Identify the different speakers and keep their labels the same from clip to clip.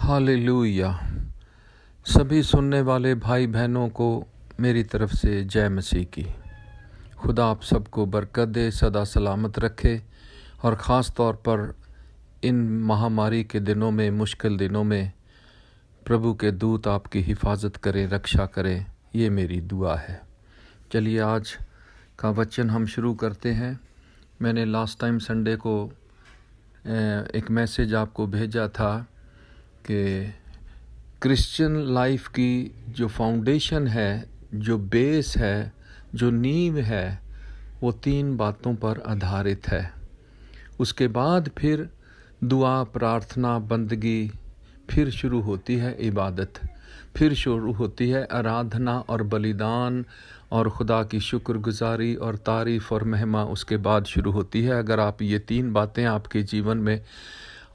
Speaker 1: Hallelujah. सभी सुनने वाले भाई बहनों को मेरी तरफ से जय मसीह की। खुदा आप सबको बरकत दे, सदा सलामत रखे और ख़ास तौर पर इन महामारी के दिनों में, मुश्किल दिनों में प्रभु के दूत आपकी हिफाजत करें, रक्षा करें। ये मेरी दुआ है। चलिए आज का वचन हम शुरू करते हैं। मैंने लास्ट टाइम संडे को एक मैसेज आपको भेजा था कि क्रिश्चियन लाइफ की जो फाउंडेशन है, जो बेस है, जो नींव है, वो 3 बातों पर आधारित है। उसके बाद फिर दुआ, प्रार्थना, बंदगी, फिर शुरू होती है इबादत, फिर शुरू होती है आराधना और बलिदान और खुदा की शुक्रगुजारी और तारीफ़ और महिमा उसके बाद शुरू होती है। अगर आप ये 3 बातें आपके जीवन में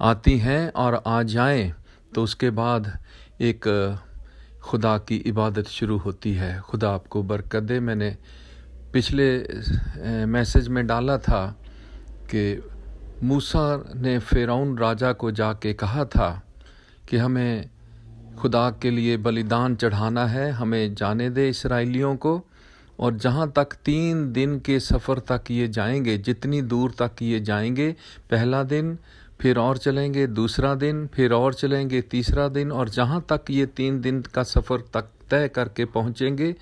Speaker 1: आती हैं और आ जाएं तो उसके बाद एक खुदा की इबादत शुरू होती है। खुदा आपको बरकत दे। मैंने पिछले मैसेज में डाला था कि मूसा ने फ़िरौन राजा को जाके कहा था कि हमें खुदा के लिए बलिदान चढ़ाना है, हमें जाने दे इस्राएलियों को। और जहाँ तक 3 दिन के सफ़र तक ये जाएंगे, जितनी दूर तक ये जाएंगे, पहला दिन, फिर और चलेंगे दूसरा दिन, फिर और चलेंगे तीसरा दिन, और जहाँ तक ये 3 दिन का सफ़र तक तय करके पहुँचेंगे,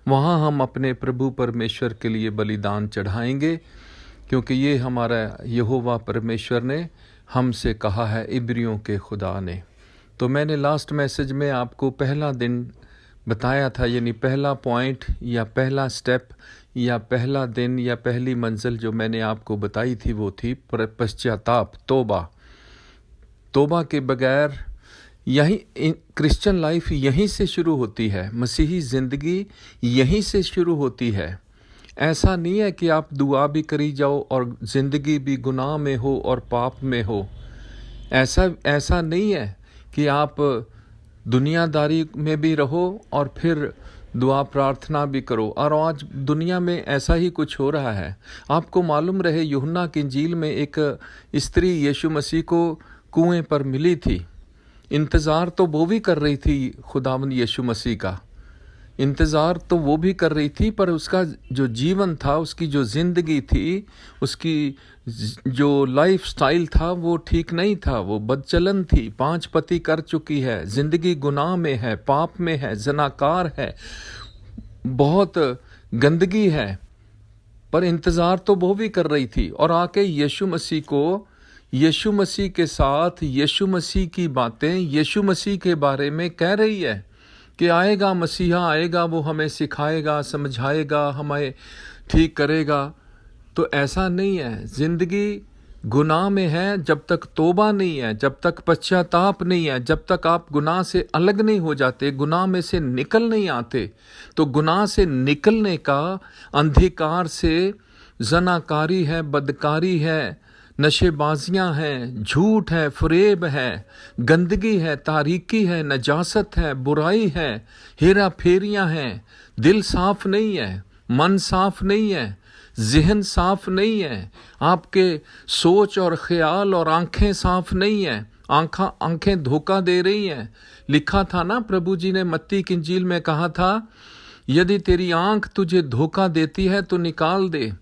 Speaker 1: वहाँ हम अपने प्रभु परमेश्वर के लिए बलिदान चढ़ाएंगे, क्योंकि ये हमारा यहोवा परमेश्वर ने हमसे कहा है, इब्रियों के खुदा ने। तो मैंने लास्ट मैसेज में आपको पहला दिन बताया था, यानी पहला पॉइंट या पहला स्टेप या पहला दिन या पहली मंजिल जो मैंने आपको बताई थी वो थी पश्चाताप, तौबा के बगैर यही क्रिश्चियन लाइफ यहीं से शुरू होती है, मसीही ज़िंदगी यहीं से शुरू होती है। ऐसा नहीं है कि आप दुआ भी करी जाओ और ज़िंदगी भी गुनाह में हो और पाप में हो। ऐसा नहीं है कि आप दुनियादारी में भी रहो और फिर दुआ प्रार्थना भी करो। और आज दुनिया में ऐसा ही कुछ हो रहा है। आपको मालूम रहे, यूहन्ना की इंजील में एक स्त्री यीशु मसीह को कुएं पर मिली थी। इंतज़ार तो वो भी कर रही थी खुदावंद यीशु मसीह का, इंतज़ार तो वो भी कर रही थी, पर उसका जो जीवन था, उसकी जो ज़िंदगी थी, उसकी जो लाइफ स्टाइल था वो ठीक नहीं था, वो बदचलन थी। 5 पति कर चुकी है, ज़िंदगी गुनाह में है, पाप में है, ज़नाकार है, बहुत गंदगी है, पर इंतज़ार तो वो भी कर रही थी। और आके यीशु मसीह को, यीशु मसीह के साथ, यीशु मसीह की बातें, यीशु मसीह के बारे में कह रही है कि आएगा मसीहा, आएगा, वो हमें सिखाएगा, समझाएगा, हमें ठीक करेगा। तो ऐसा नहीं है। ज़िंदगी गुनाह में है जब तक तौबा नहीं है, जब तक पश्चाताप नहीं है, जब तक आप गुनाह से अलग नहीं हो जाते, गुनाह में से निकल नहीं आते। तो गुनाह से निकलने का अंधकार से ज़नाकारी है, बदकारी है, नशेबाजियाँ हैं, झूठ है, फरेब है, गंदगी है, तारीकी है, नजासत है, बुराई है, हेरा फेरियाँ हैं, दिल साफ नहीं है, मन साफ नहीं है, ज़हन साफ नहीं है, आपके सोच और ख्याल और आंखें साफ नहीं है, आंखें धोखा दे रही हैं। लिखा था ना, प्रभु जी ने मत्ती की इंजील में कहा था, यदि तेरी आंख तुझे धोखा देती है तो निकाल दे।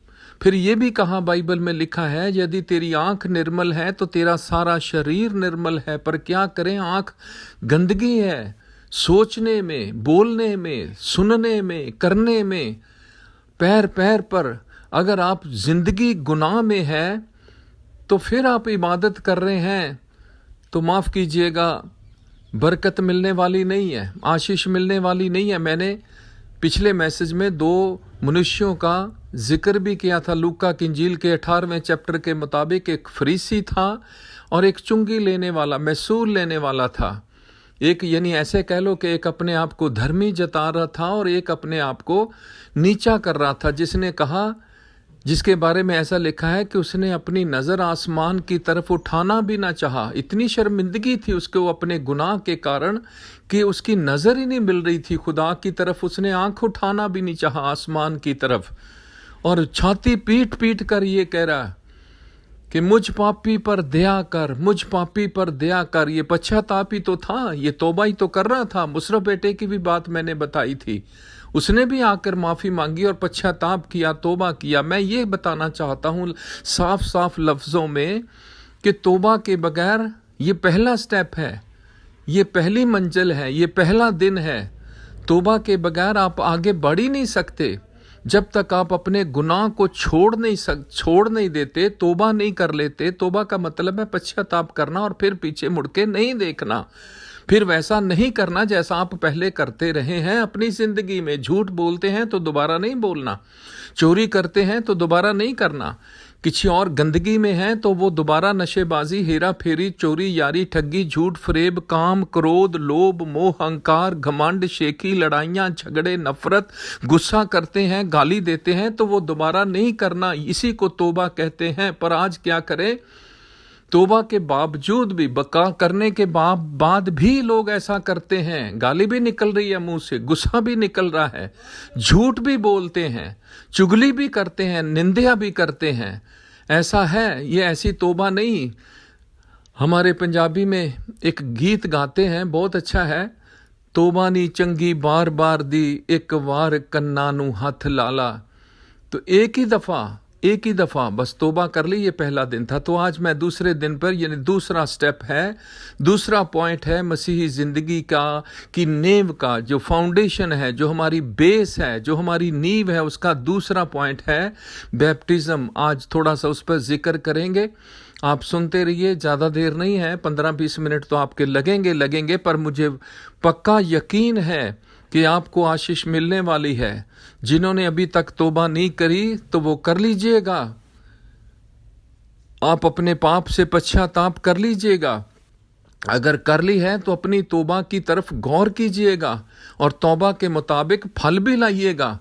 Speaker 1: फिर ये भी कहा, बाइबल में लिखा है, यदि तेरी आंख निर्मल है तो तेरा सारा शरीर निर्मल है। पर क्या करें, आंख गंदगी है, सोचने में, बोलने में, सुनने में, करने में, पैर पैर पर। अगर आप जिंदगी गुनाह में है तो फिर आप इबादत कर रहे हैं तो माफ़ कीजिएगा, बरकत मिलने वाली नहीं है, आशीष मिलने वाली नहीं है। मैंने पिछले मैसेज में 2 मनुष्यों का जिक्र भी किया था। लूका की इंजील के 18वें चैप्टर के मुताबिक एक फरीसी था और एक चुंगी लेने वाला, मैसूर लेने वाला था। एक, यानी ऐसे कह लो कि एक अपने आप को धर्मी जता रहा था और एक अपने आप को नीचा कर रहा था। जिसने कहा, जिसके बारे में ऐसा लिखा है कि उसने अपनी नज़र आसमान की तरफ उठाना भी ना चाहा। इतनी शर्मिंदगी थी उसको अपने गुनाह के कारण कि उसकी नज़र ही नहीं मिल रही थी खुदा की तरफ। उसने आंख उठाना भी नहीं चाहा आसमान की तरफ, और छाती पीट पीट कर ये कह रहा कि मुझ पापी पर दया कर, मुझ पापी पर दया कर। ये पश्चाताप ही तो था, ये तौबा ही तो कर रहा था। मुशर्रफ बेटे की भी बात मैंने बताई थी, उसने भी आकर माफ़ी मांगी और पश्चाताप किया, तौबा किया। मैं ये बताना चाहता हूँ साफ साफ लफ्ज़ों में कि तौबा के बगैर ये पहला स्टेप है, ये पहली मंजिल है, ये पहला दिन है। तौबा के बगैर आप आगे बढ़ ही नहीं सकते। जब तक आप अपने गुनाह को छोड़ नहीं देते, तौबा नहीं कर लेते। तौबा का मतलब है पश्चाताप करना और फिर पीछे मुड़ के नहीं देखना, फिर वैसा नहीं करना जैसा आप पहले करते रहे हैं अपनी जिंदगी में। झूठ बोलते हैं तो दोबारा नहीं बोलना, चोरी करते हैं तो दोबारा नहीं करना, किसी और गंदगी में है तो वो दोबारा नशेबाजी, हेरा फेरी, चोरी, यारी, ठगी, झूठ, फरेब, काम, क्रोध, लोभ, मोह, अहंकार, घमंड, शेखी, लड़ाइयाँ, झगड़े, नफरत, गुस्सा करते हैं, गाली देते हैं तो वो दोबारा नहीं करना। इसी को तौबा कहते हैं। पर आज क्या करें, तौबा के बावजूद भी, बका करने के बाद भी लोग ऐसा करते हैं। गाली भी निकल रही है मुंह से, गुस्सा भी निकल रहा है, झूठ भी बोलते हैं, चुगली भी करते हैं, निंदा भी करते हैं। ऐसा है, ये ऐसी तौबा नहीं। हमारे पंजाबी में एक गीत गाते हैं, बहुत अच्छा है। तौबा नी चंगी बार बार दी, एक वार कन्ना नू हथ लाला। तो एक ही दफ़ा बस तौबा कर ली, ये पहला दिन था। तो आज मैं दूसरे दिन पर, यानी दूसरा स्टेप है, दूसरा पॉइंट है मसीही ज़िंदगी का, कि नींव का जो फाउंडेशन है, जो हमारी बेस है, जो हमारी नींव है, उसका दूसरा पॉइंट है बैप्टिज़्म। आज थोड़ा सा उस पर जिक्र करेंगे। आप सुनते रहिए, ज़्यादा देर नहीं है, 15-20 मिनट तो आपके लगेंगे, पर मुझे पक्का यकीन है कि आपको आशीष मिलने वाली है। जिन्होंने अभी तक तौबा नहीं करी तो वो कर लीजिएगा। आप अपने पाप से पश्चाताप कर लीजिएगा। अगर कर ली है तो अपनी तौबा की तरफ गौर कीजिएगा और तौबा के मुताबिक फल भी लाइएगा।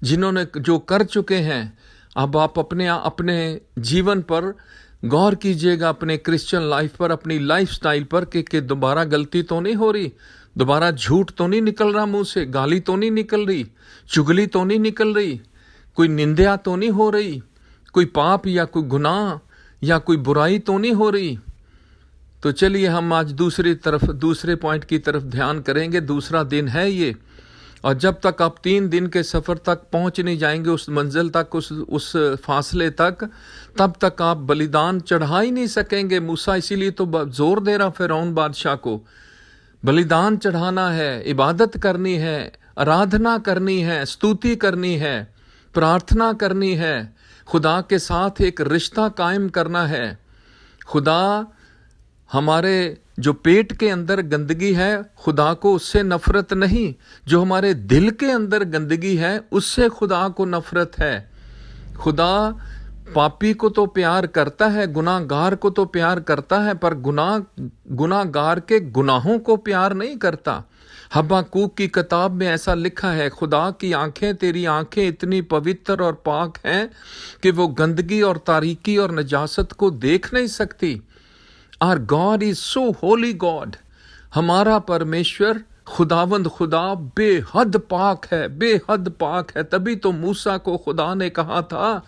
Speaker 1: जिन्होंने जो कर चुके हैं, अब आप अपने जीवन पर गौर कीजिएगा, अपने क्रिश्चियन लाइफ पर, अपनी लाइफस्टाइल पर, कि दोबारा गलती तो नहीं हो रही, दोबारा झूठ तो नहीं निकल रहा मुंह से, गाली तो नहीं निकल रही, चुगली तो नहीं निकल रही, कोई निंदा तो नहीं हो रही, कोई पाप या कोई गुनाह या कोई बुराई तो नहीं हो रही। तो चलिए हम आज दूसरे पॉइंट की तरफ ध्यान करेंगे। दूसरा दिन है ये, और जब तक आप 3 दिन के सफ़र तक पहुंच नहीं जाएंगे उस मंजिल तक, उस फासले तक, तब तक आप बलिदान चढ़ा ही नहीं सकेंगे। मूसा इसीलिए तो जोर दे रहा फिरौन बादशाह को, बलिदान चढ़ाना है, इबादत करनी है, आराधना करनी है, स्तुति करनी है, प्रार्थना करनी है, खुदा के साथ एक रिश्ता कायम करना है। खुदा हमारे जो पेट के अंदर गंदगी है, खुदा को उससे नफरत नहीं। जो हमारे दिल के अंदर गंदगी है, उससे खुदा को नफरत है। खुदा पापी को तो प्यार करता है, गुनाहगार को तो प्यार करता है, पर गुनाहगार के गुनाहों को प्यार नहीं करता। हब्बाकूक की किताब में ऐसा लिखा है, खुदा की आंखें, तेरी आंखें इतनी पवित्र और पाक हैं कि वो गंदगी और तारीकी और नजासत को देख नहीं सकती। Our God is so holy God। हमारा परमेश्वर खुदावंद खुदा बेहद पाक है, बेहद पाक है। तभी तो मूसा को खुदा ने कहा था,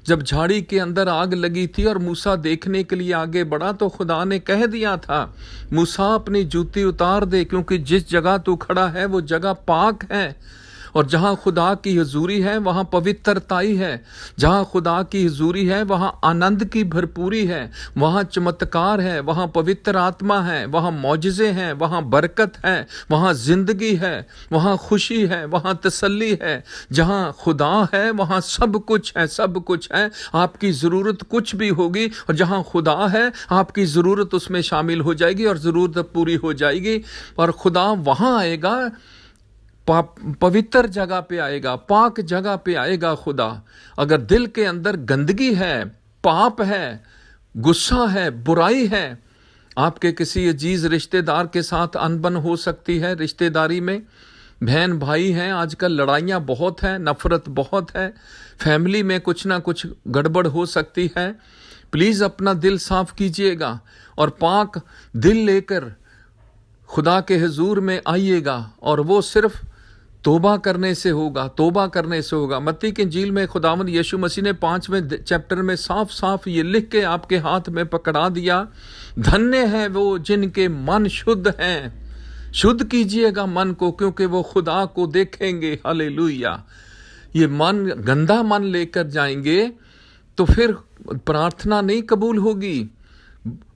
Speaker 1: जब झाड़ी के अंदर आग लगी थी और मूसा देखने के लिए आगे बढ़ा, तो खुदा ने कह दिया था, मूसा अपनी जूती उतार दे, क्योंकि जिस जगह तू खड़ा है वो जगह पाक है। और जहाँ खुदा की हुजूरी है वहाँ पवित्रताई है, जहाँ खुदा की हुजूरी है वहाँ आनंद की भरपूरी है, वहाँ चमत्कार है, वहाँ पवित्र आत्मा है, वहाँ मौजज़े हैं, वहाँ बरकत है, वहाँ ज़िंदगी है, वहाँ खुशी है, वहाँ तसल्ली है। जहाँ खुदा है वहाँ सब कुछ है, सब कुछ है। आपकी ज़रूरत कुछ भी होगी, और जहाँ खुदा है आपकी ज़रूरत उसमें शामिल हो जाएगी और ज़रूरत पूरी हो जाएगी। और खुदा वहाँ आएगा, पवित्र जगह पे आएगा, पाक जगह पे आएगा खुदा। अगर दिल के अंदर गंदगी है, पाप है, गुस्सा है, बुराई है, आपके किसी अजीज रिश्तेदार के साथ अनबन हो सकती है, रिश्तेदारी में बहन भाई हैं, आजकल लड़ाइयाँ बहुत हैं, नफरत बहुत है, फैमिली में कुछ ना कुछ गड़बड़ हो सकती है। प्लीज़ अपना दिल साफ कीजिएगा और पाक दिल लेकर खुदा के हुजूर में आइएगा। और वो सिर्फ तोबा करने से होगा, तोबा करने से होगा। मत्ती की इंजील में खुदावंद यीशु मसीह ने 5वें चैप्टर में साफ साफ ये लिख के आपके हाथ में पकड़ा दिया, धन्य है वो जिनके मन शुद्ध हैं। शुद्ध कीजिएगा मन को, क्योंकि वो खुदा को देखेंगे। हालेलुया। ये मन, गंदा मन लेकर जाएंगे तो फिर प्रार्थना नहीं कबूल होगी,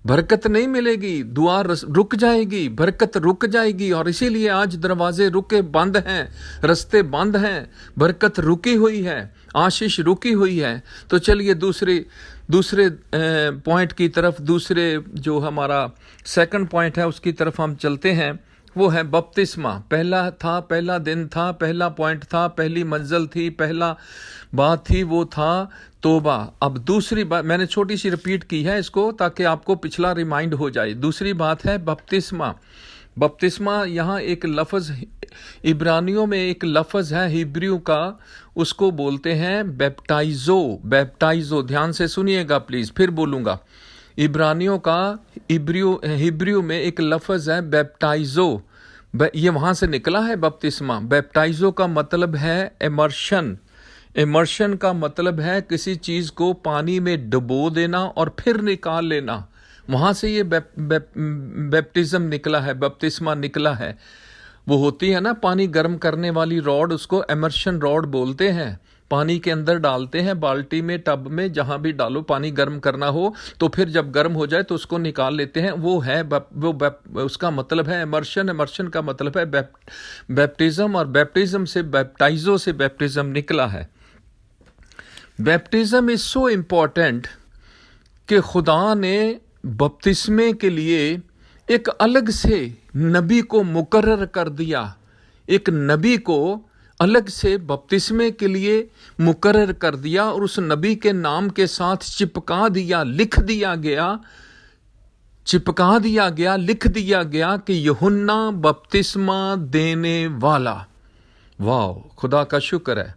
Speaker 1: बरकत नहीं मिलेगी, दुआ रुक जाएगी, बरकत रुक जाएगी। और इसीलिए आज दरवाजे रुके बंद हैं, रास्ते बंद हैं, बरकत रुकी हुई है, आशीष रुकी हुई है। तो चलिए दूसरे पॉइंट की तरफ, दूसरे जो हमारा सेकंड पॉइंट है उसकी तरफ हम चलते हैं। वो है बपतिस्मा। पहला था, पहला दिन था, पहला पॉइंट था, पहली मंजिल थी, पहला बात थी, वो था तोबा। अब दूसरी बात मैंने छोटी सी रिपीट की है इसको, ताकि आपको पिछला रिमाइंड हो जाए। दूसरी बात है बपतिस्मा। बपतिस्मा यहाँ एक लफ्ज़, इब्रानियों में एक लफ्ज़ है हिब्रू का, उसको बोलते हैं बैप्टाइजो। बैप्टाइजो, ध्यान से सुनिएगा प्लीज़, फिर बोलूँगा। इब्रानियों का हिब्रू में एक लफ्ज़ है बैप्टाइजो, ये वहाँ से निकला है बपतिस्मा। बैप्टाइजो का मतलब है इमर्शन। इमर्शन का मतलब है किसी चीज़ को पानी में डुबो देना और फिर निकाल लेना। वहाँ से ये बैप्टिज्म निकला है, बपतिस्मा निकला है। वो होती है ना पानी गर्म करने वाली रॉड, उसको इमर्शन रॉड बोलते हैं। पानी के अंदर डालते हैं, बाल्टी में, टब में, जहाँ भी डालो, पानी गर्म करना हो तो फिर जब गर्म हो जाए तो उसको निकाल लेते हैं। वो है उसका मतलब है इमर्शन। इमर्शन का मतलब है बैप्टिज्म, और बैप्टिज्म से, बैप्टाइजो से बैप्टिज्म निकला है। बैप्टिज्म इज सो इम्पॉर्टेंट कि खुदा ने बपतिस्मे के लिए एक अलग से नबी को मुकर्रर कर दिया। एक नबी को अलग से बपतिस्मे के लिए मुकर्रर कर दिया और उस नबी के नाम के साथ चिपका दिया, लिख दिया गया, चिपका दिया गया, लिख दिया गया कि यूहन्ना बपतिस्मा देने वाला। वाह, खुदा का शुक्र है।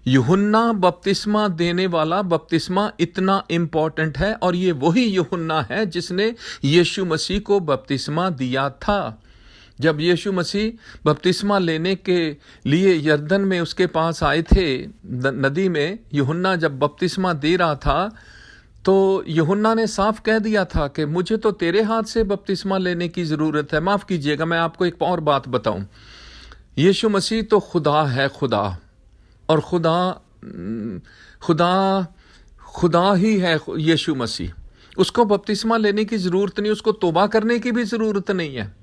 Speaker 1: यूहन्ना बपतिस्मा देने वाला। बपतिस्मा इतना इम्पॉर्टेंट है, और ये वही यूहन्ना है जिसने यीशु मसीह को बपतिस्मा दिया था। जब यीशु मसीह बपतिस्मा लेने के लिए यरदन में उसके पास आए थे नदी में, यूहन्ना जब बपतिस्मा दे रहा था तो यूहन्ना ने साफ कह दिया था कि मुझे तो तेरे हाथ से बपतिस्मा लेने की ज़रूरत है। माफ़ कीजिएगा, मैं आपको एक और बात बताऊं। यीशु मसीह तो खुदा है, खुदा, और खुदा ही है यीशु मसीह। उसको बपतिस्मा लेने की ज़रूरत नहीं, उसको तौबा करने की भी ज़रूरत नहीं है,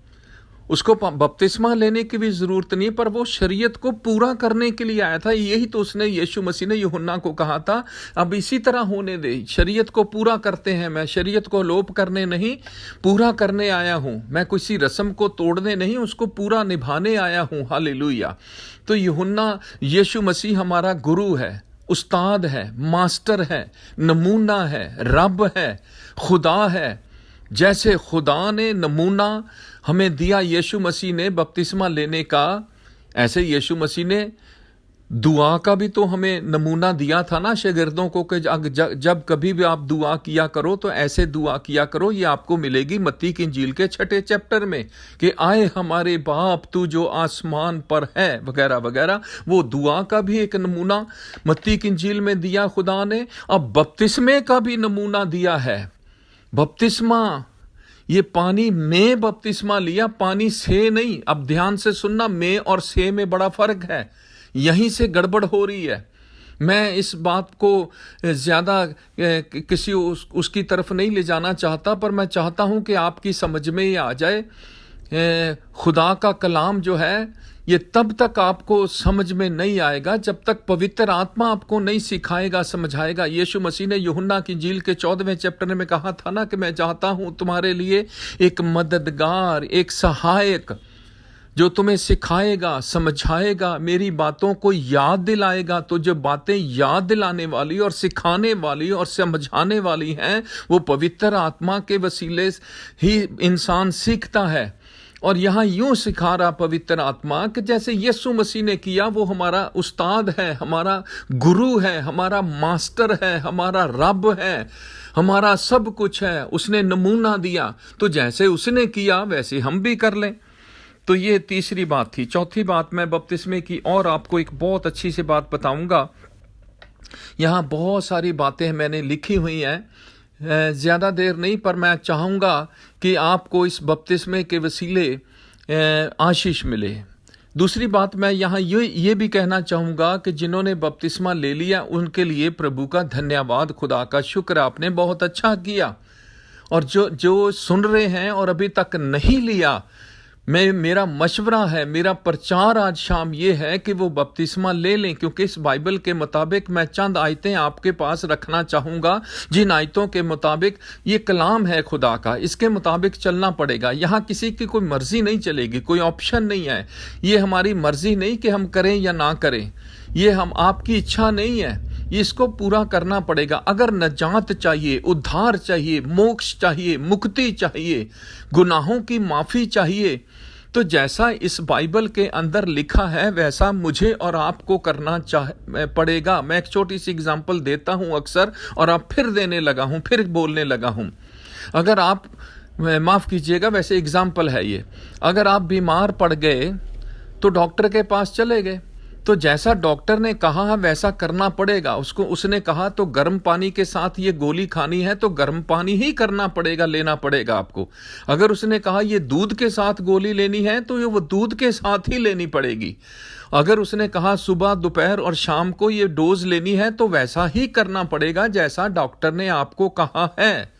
Speaker 1: उसको बपतिस्मा लेने की भी ज़रूरत नहीं, पर वो शरीयत को पूरा करने के लिए आया था। यही तो उसने, यीशु मसीह ने यूहन्ना को कहा था, अब इसी तरह होने दे, शरीयत को पूरा करते हैं। मैं शरीयत को लोप करने नहीं, पूरा करने आया हूँ। मैं किसी रस्म को तोड़ने नहीं, उसको पूरा निभाने आया हूँ। हालेलुया। तो यूहन्ना, यीशु मसीह हमारा गुरु है, उस्ताद है, मास्टर है, नमूना है, रब है, खुदा है। जैसे खुदा ने नमूना हमें दिया यीशु मसीह ने बपतिस्मा लेने का, ऐसे यीशु मसीह ने दुआ का भी तो हमें नमूना दिया था ना शागिर्दों को, कि जब कभी भी आप दुआ किया करो तो ऐसे दुआ किया करो। ये आपको मिलेगी मत्ती की इंजील के 6 चैप्टर में, कि आए हमारे बाप तू जो आसमान पर है, वगैरह वगैरह। वो दुआ का भी एक नमूना मत्ती की इंजील में दिया खुदा ने। अब बपतिस्मे का भी नमूना दिया है। बपतिस्मा, ये पानी में बपतिस्मा लिया, पानी से नहीं। अब ध्यान से सुनना, में और से में बड़ा फर्क है, यहीं से गड़बड़ हो रही है। मैं इस बात को ज़्यादा किसी उसकी तरफ नहीं ले जाना चाहता, पर मैं चाहता हूं कि आपकी समझ में ये आ जाए। खुदा का कलाम जो है, ये तब तक आपको समझ में नहीं आएगा जब तक पवित्र आत्मा आपको नहीं सिखाएगा, समझाएगा। यीशु मसीह ने यूहन्ना की इंजील के 14वें चैप्टर में कहा था ना कि मैं चाहता हूं तुम्हारे लिए एक मददगार, एक सहायक, जो तुम्हें सिखाएगा, समझाएगा, मेरी बातों को याद दिलाएगा। तो जो बातें याद दिलाने वाली और सिखाने वाली और समझाने वाली हैं, वो पवित्र आत्मा के वसीले ही इंसान सीखता है। और यहाँ यूं सिखा रहा पवित्र आत्मा कि जैसे यीशु मसीह ने किया, वो हमारा उस्ताद है, हमारा गुरु है, हमारा मास्टर है, हमारा रब है, हमारा सब कुछ है। उसने नमूना दिया, तो जैसे उसने किया वैसे हम भी कर लें। तो ये तीसरी बात थी। चौथी बात, मैं बपतिस्मे की और आपको एक बहुत अच्छी सी बात बताऊंगा। यहाँ बहुत सारी बातें मैंने लिखी हुई हैं, ज़्यादा देर नहीं, पर मैं चाहूँगा कि आपको इस बपतिस्मे के वसीले आशीष मिले। दूसरी बात मैं यहाँ ये भी कहना चाहूँगा कि जिन्होंने बपतिस्मा ले लिया उनके लिए प्रभु का धन्यवाद, खुदा का शुक्र, आपने बहुत अच्छा किया। और जो सुन रहे हैं और अभी तक नहीं लिया, मेरा मशवरा है, मेरा प्रचार आज शाम ये है कि वो बपतिस्मा ले लें, क्योंकि इस बाइबल के मुताबिक मैं चंद आयतें आपके पास रखना चाहूँगा, जिन आयतों के मुताबिक ये कलाम है खुदा का, इसके मुताबिक चलना पड़ेगा। यहाँ किसी की कोई मर्जी नहीं चलेगी, कोई ऑप्शन नहीं है। ये हमारी मर्जी नहीं कि हम करें या ना करें, ये हम आपकी इच्छा नहीं है, ये इसको पूरा करना पड़ेगा। अगर नजात चाहिए, उद्धार चाहिए, मोक्ष चाहिए, मुक्ति चाहिए, गुनाहों की माफ़ी चाहिए, तो जैसा इस बाइबल के अंदर लिखा है वैसा मुझे और आपको करना पड़ेगा। मैं एक छोटी सी एग्जांपल देता हूं अक्सर, और अब फिर देने लगा हूं, फिर बोलने लगा हूं। अगर आप, माफ़ कीजिएगा, वैसे एग्जांपल है ये, अगर आप बीमार पड़ गए तो डॉक्टर के पास चले गए, तो जैसा डॉक्टर ने कहा है वैसा करना पड़ेगा। उसने कहा तो गर्म पानी के साथ ये गोली खानी है तो गर्म पानी ही करना पड़ेगा, लेना पड़ेगा आपको। अगर उसने कहा ये दूध के साथ गोली लेनी है तो ये वो दूध के साथ ही लेनी पड़ेगी। अगर उसने कहा सुबह, दोपहर और शाम को ये डोज लेनी है तो वैसा ही करना पड़ेगा जैसा डॉक्टर ने आपको कहा है।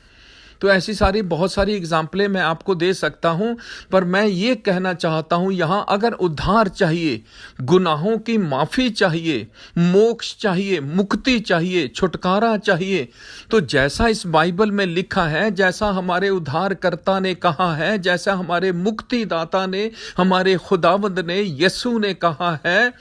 Speaker 1: तो ऐसी सारी बहुत सारी एग्जाम्पलें मैं आपको दे सकता हूं, पर मैं ये कहना चाहता हूं यहां अगर उद्धार चाहिए, गुनाहों की माफ़ी चाहिए, मोक्ष चाहिए, मुक्ति चाहिए, छुटकारा चाहिए, तो जैसा इस बाइबल में लिखा है, जैसा हमारे उद्धारकर्ता ने कहा है, जैसा हमारे मुक्तिदाता ने, हमारे खुदावंद ने, यीशु ने कहा है,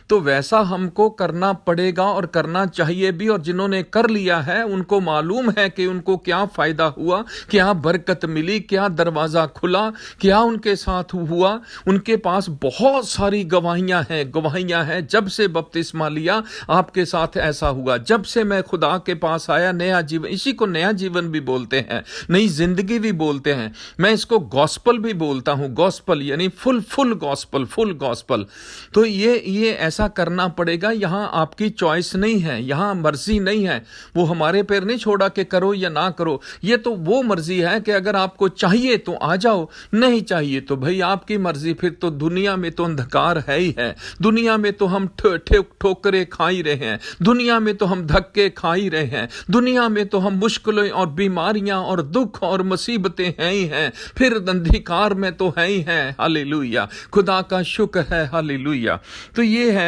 Speaker 1: तो वैसा हमको करना पड़ेगा और करना चाहिए भी। और जिन्होंने कर लिया है उनको मालूम है कि उनको क्या फायदा हुआ, क्या बरकत मिली, क्या दरवाजा खुला, क्या उनके साथ हुआ। उनके पास बहुत सारी गवाहियां हैं। जब से बपतिस्मा लिया आपके साथ ऐसा हुआ, जब से मैं खुदा के पास आया नया जीवन, इसी को नया जीवन भी बोलते हैं, नई जिंदगी भी बोलते हैं। मैं इसको गॉस्पल भी बोलता हूं, गॉस्पल यानी फुल गॉस्पल। तो ये ऐसा करना पड़ेगा। यहां आपकी चॉइस नहीं है, यहां मर्जी नहीं है। वो हमारे पैर नहीं छोड़ा कि करो या ना करो, ये तो वो मर्जी है कि अगर आपको चाहिए तो आ जाओ, नहीं चाहिए तो भाई आपकी मर्जी। फिर तो दुनिया में तो अंधकार है ही है, दुनिया में तो हम ठोकरे खा ही रहे हैं, दुनिया में तो हम धक्के खा ही रहे हैं, दुनिया में तो हम मुश्किलें और बीमारियां और दुख और मुसीबतें हैं ही हैं, फिर अंधकार में तो है ही हैं। हालेलुया, खुदा का शुक्र है, हालेलुया। तो ये है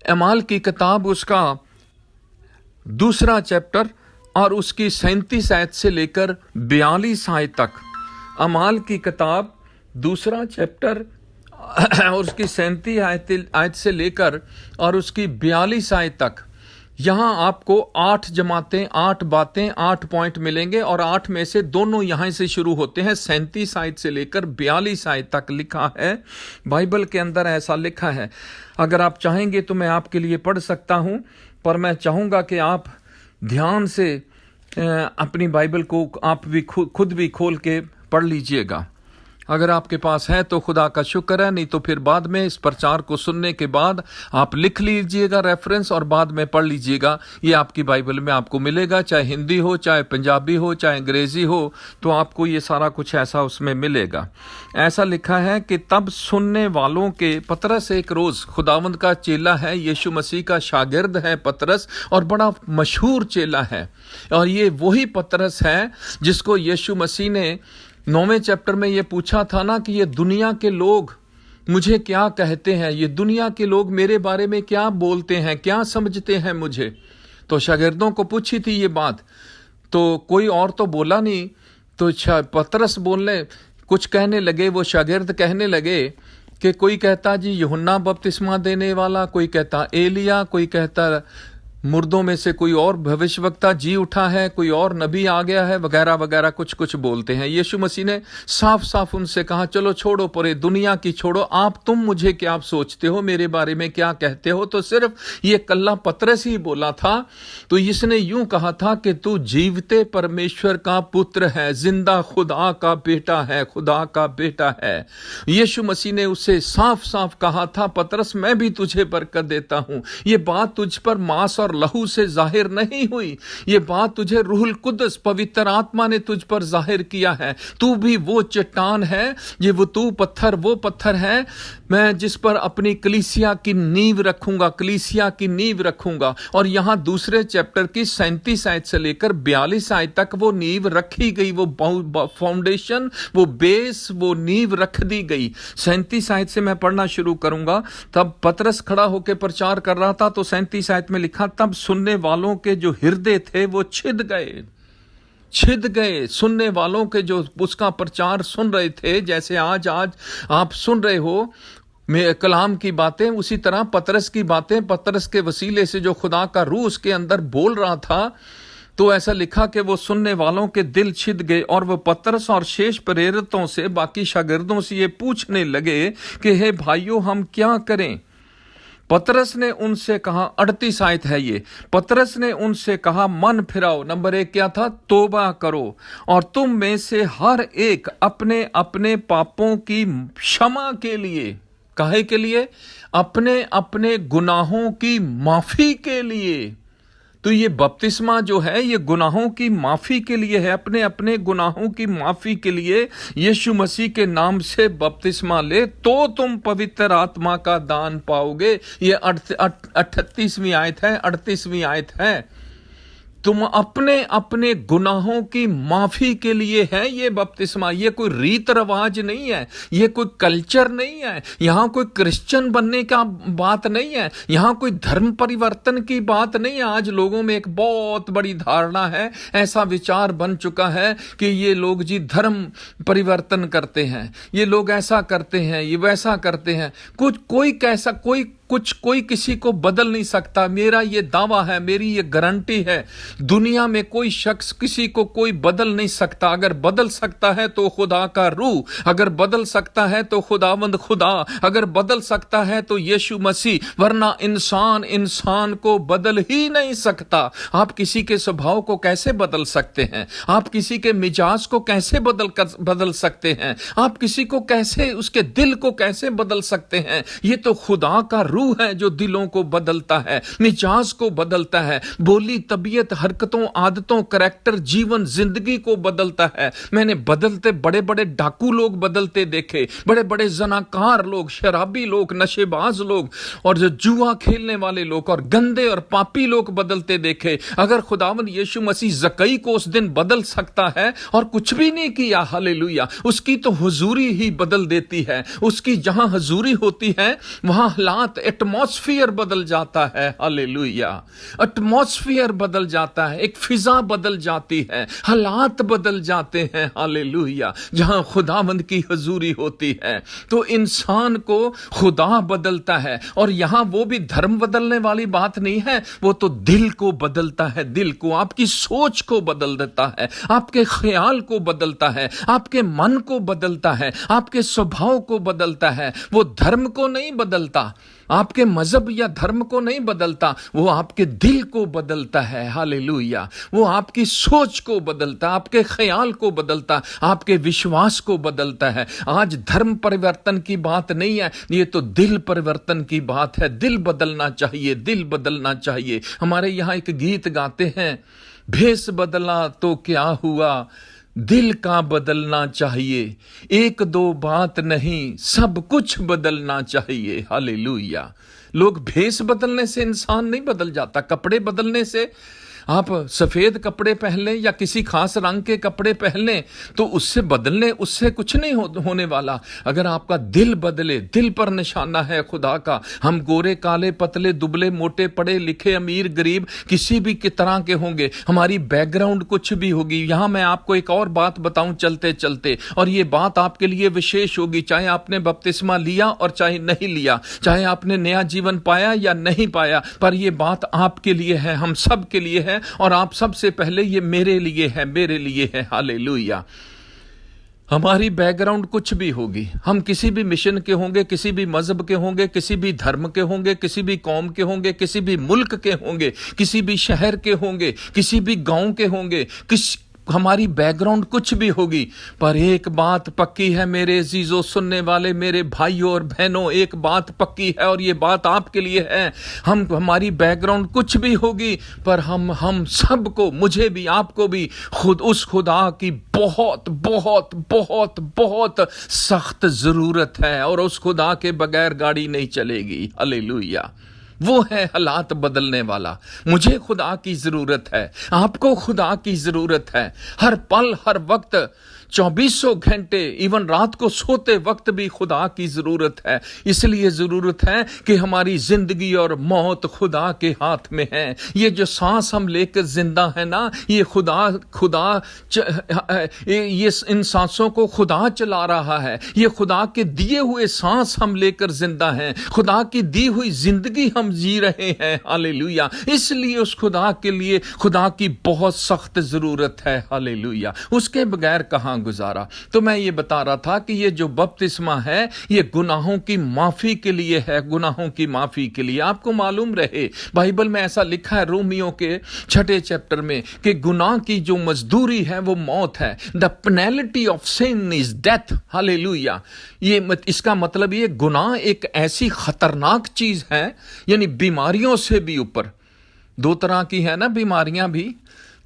Speaker 1: अमाल की किताब, उसका दूसरा चैप्टर और उसकी 37 आयत से लेकर 42 आयत तक। अमाल की किताब दूसरा चैप्टर और उसकी 37 आयत से लेकर और उसकी 42 आयत तक। यहाँ आपको 8 जमातें, 8 बातें, 8 पॉइंट मिलेंगे और 8 में से दोनों यहाँ से शुरू होते हैं। 37 आयत से लेकर 42 आयत तक लिखा है, बाइबल के अंदर ऐसा लिखा है। अगर आप चाहेंगे तो मैं आपके लिए पढ़ सकता हूँ, पर मैं चाहूँगा कि आप ध्यान से अपनी बाइबल को आप भी खुद भी खोल के पढ़ लीजिएगा। अगर आपके पास है तो खुदा का शुक्र है, नहीं तो फिर बाद में इस प्रचार को सुनने के बाद आप लिख लीजिएगा रेफरेंस और बाद में पढ़ लीजिएगा। ये आपकी बाइबल में आपको मिलेगा, चाहे हिंदी हो, चाहे पंजाबी हो, चाहे अंग्रेजी हो, तो आपको ये सारा कुछ ऐसा उसमें मिलेगा। ऐसा लिखा है कि तब सुनने वालों के, पतरस एक रोज, खुदावंद का चेला है, यीशु मसीह का शागिर्द है पतरस, और बड़ा मशहूर चेला है। और ये वही पतरस है जिसको यीशु मसीह ने 9वें चैप्टर में ये पूछा था ना कि ये दुनिया के लोग मुझे क्या कहते हैं, ये दुनिया के लोग मेरे बारे में क्या बोलते हैं, क्या समझते हैं मुझे। तो शागिर्दों को पूछी थी ये बात, तो कोई और तो बोला नहीं। तो पतरस बोलने कुछ कहने लगे, वो शागिर्द कहने लगे कि कोई कहता जी यूहन्ना बपतिस्मा देने वाला, कोई कहता एलिया, कोई कहता मुर्दों में से कोई और भविष्यवक्ता जी उठा है, कोई और नबी आ गया है, वगैरह वगैरह कुछ कुछ बोलते हैं। यीशु मसीह ने साफ साफ उनसे कहा, चलो छोड़ो, पूरे दुनिया की छोड़ो, तुम मुझे क्या सोचते हो, मेरे बारे में क्या कहते हो। तो सिर्फ ये कल्ला पतरस ही बोला था। तो इसने यूं कहा था कि तू जीवते परमेश्वर का पुत्र है, जिंदा खुदा का बेटा है, खुदा का बेटा है। यीशु मसीह ने उसे साफ साफ कहा था, पतरस मैं भी तुझे बरकत देता हूं। ये बात तुझ पर मांस और लहू से जाहिर नहीं हुई, ये बात तुझे रूहुल कुद्दस पवित्र आत्मा ने तुझ पर जाहिर किया है। तू भी वो चट्टान है, ये वो पत्थर है मैं जिस पर अपनी कलीसिया की नींव रखूंगा, कलीसिया की नींव रखूंगा। और यहां दूसरे चैप्टर की 37 आयत से लेकर 42 आयत तक वो नींव रखी गई, वो फाउंडेशन, वो बेस, वो नींव रख दी गई। 37 आयत से मैं पढ़ना शुरू करूंगा। तब पतरस खड़ा होकर प्रचार कर रहा था, तो 37 आयत में लिखा, तब सुनने वालों के जो हृदय थे वो छिद गए। सुनने वालों के जो उसका प्रचार सुन रहे थे, जैसे आज आप सुन रहे हो कलाम की बातें, उसी तरह पतरस की बातें, पतरस के वसीले से जो खुदा का रूह उसके अंदर बोल रहा था, तो ऐसा लिखा कि वो सुनने वालों के दिल छिद गए और वो पतरस और शेष प्रेरितों से, बाकी शागिर्दों से ये पूछने लगे कि हे भाइयों, हम क्या करें। पतरस ने उनसे कहा, 38 आयत है ये, पतरस ने उनसे कहा, मन फिराओ। नंबर 1 क्या था? तोबा करो और तुम में से हर एक अपने अपने पापों की क्षमा के लिए, काहे के लिए? अपने अपने गुनाहों की माफी के लिए। तो ये बपतिस्मा जो है ये गुनाहों की माफी के लिए है, अपने अपने गुनाहों की माफी के लिए यीशु मसीह के नाम से बपतिस्मा ले तो तुम पवित्र आत्मा का दान पाओगे। ये 38वीं आयत है, 38वीं आयत है। तुम अपने अपने गुनाहों की माफी के लिए है ये बपतिस्मा। ये कोई रीत रिवाज नहीं है, ये कोई कल्चर नहीं है, यहां कोई क्रिश्चियन बनने का बात नहीं है, यहां कोई धर्म परिवर्तन की बात नहीं है। आज लोगों में एक बहुत बड़ी धारणा है, ऐसा विचार बन चुका है कि ये लोग जी धर्म परिवर्तन करते हैं, ये लोग ऐसा करते हैं, ये वैसा करते हैं। कोई किसी को बदल नहीं सकता। मेरा ये दावा है, मेरी ये गारंटी है, दुनिया में कोई शख्स किसी को कोई बदल नहीं सकता। अगर बदल सकता है तो खुदा का रूह, अगर बदल सकता है तो खुदावंद खुदा, अगर बदल सकता है तो यीशु मसीह, वरना इंसान को बदल ही नहीं सकता। आप किसी के स्वभाव को कैसे बदल सकते हैं? आप किसी के मिजाज को कैसे बदल सकते हैं? आप किसी को कैसे, उसके दिल को कैसे बदल सकते हैं? ये तो खुदा का रूह है जो दिलों को बदलता है, मिजाज को बदलता है, बोली, तबीयत, हरकतों, आदतों, करैक्टर, जीवन, जिंदगी को बदलता है। मैंने बदलते बड़े बड़े डाकू लोग बदलते देखे, बड़े बड़े जनाकार लोग, शराबी लोग, नशेबाज लोग, और जो जुआ खेलने वाले लोग और गंदे और पापी लोग बदलते देखे। अगर खुदावंद यीशु मसीह जकई को उस दिन बदल सकता है और कुछ भी नहीं किया, हालेलुया, उसकी तो हुजूरी ही बदल देती है। उसकी जहां हुजूरी होती है वहां हालात, एटमॉस्फेयर बदल जाता है, हालेलुया, एटमॉस्फेयर बदल जाता है, एक फिजा बदल जाती है, हालात बदल जाते हैं, हालेलुया, जहां खुदावंद की हुजूरी होती है। तो इंसान को खुदा बदलता है। और यहां वो भी धर्म बदलने वाली बात नहीं है, वो तो दिल को बदलता है, दिल को, आपकी सोच को बदल देता है, आपके ख्याल को बदलता है, आपके मन को बदलता है, आपके स्वभाव को बदलता है। वो धर्म को नहीं बदलता, आपके मजहब या धर्म को नहीं बदलता, वो आपके दिल को बदलता है, हालेलुया। वो आपकी सोच को बदलता, आपके ख्याल को बदलता, आपके विश्वास को बदलता है। आज धर्म परिवर्तन की बात नहीं है, ये तो दिल परिवर्तन की बात है। दिल बदलना चाहिए, दिल बदलना चाहिए। हमारे यहाँ एक गीत गाते हैं, भेष बदला तो क्या हुआ, दिल का बदलना चाहिए, एक दो बात नहीं, सब कुछ बदलना चाहिए, हालेलुया। लोग भेष बदलने से इंसान नहीं बदल जाता, कपड़े बदलने से आप सफेद कपड़े पहन लें या किसी खास रंग के कपड़े पहन लें तो उससे बदलने उससे कुछ नहीं होने वाला। अगर आपका दिल बदले, दिल पर निशाना है खुदा का। हम गोरे काले पतले दुबले मोटे पढ़े लिखे अमीर गरीब किसी भी की तरह के होंगे, हमारी बैकग्राउंड कुछ भी होगी। यहां मैं आपको एक और बात बताऊं चलते चलते, और ये बात आपके लिए विशेष होगी, चाहे आपने बपतिस्मा लिया और चाहे नहीं लिया, चाहे आपने नया जीवन पाया या नहीं पाया, पर ये बात आपके लिए है, हम सब के लिए है, और आप सबसे पहले ये मेरे लिए है, मेरे लिए है। हालेलुया। हमारी बैकग्राउंड कुछ भी होगी, हम किसी भी मिशन के होंगे, किसी भी मजहब के होंगे, किसी भी धर्म के होंगे, किसी भी कौम के होंगे, किसी भी मुल्क के होंगे, किसी भी शहर के होंगे, किसी भी गांव के होंगे, हमारी बैकग्राउंड कुछ भी होगी, पर एक बात पक्की है मेरे अजीजों, सुनने वाले मेरे भाइयों और बहनों, एक बात पक्की है और ये बात आपके लिए है। हमारी बैकग्राउंड कुछ भी होगी, पर हम सबको, मुझे भी आपको भी, खुद उस खुदा की बहुत बहुत बहुत बहुत सख्त जरूरत है, और उस खुदा के बगैर गाड़ी नहीं चलेगी। हालेलुया। वो है हालात बदलने वाला। मुझे खुदा की जरूरत है, आपको खुदा की जरूरत है। हर पल हर वक्त 24 घंटे, इवन रात को सोते वक्त भी खुदा की जरूरत है। इसलिए जरूरत है कि हमारी जिंदगी और मौत खुदा के हाथ में है। ये जो सांस हम लेकर जिंदा है ना, ये ये इन सांसों को खुदा चला रहा है। ये खुदा के दिए हुए सांस हम लेकर जिंदा हैं, खुदा की दी हुई जिंदगी हम जी रहे हैं। हालेलुया। इसलिए उस खुदा के लिए खुदा की बहुत सख्त जरूरत है। हालेलुया। उसके बगैर कहां गुजारा। तो मैं ये बता रहा था कि ये जो बपतिस्मा है ये गुनाहों की माफी के लिए है, गुनाहों की माफी के लिए। आपको मालूम रहे, बाइबल में ऐसा लिखा है रोमियो के 6 चैप्टर में कि गुनाह की जो मजदूरी है वो मौत है। The penalty of sin is death. Hallelujah. इसका मतलब ये गुनाह एक ऐसी खतरनाक चीज है, यानी बीमारियों से भी ऊपर। 2 तरह की है ना बीमारियां भी,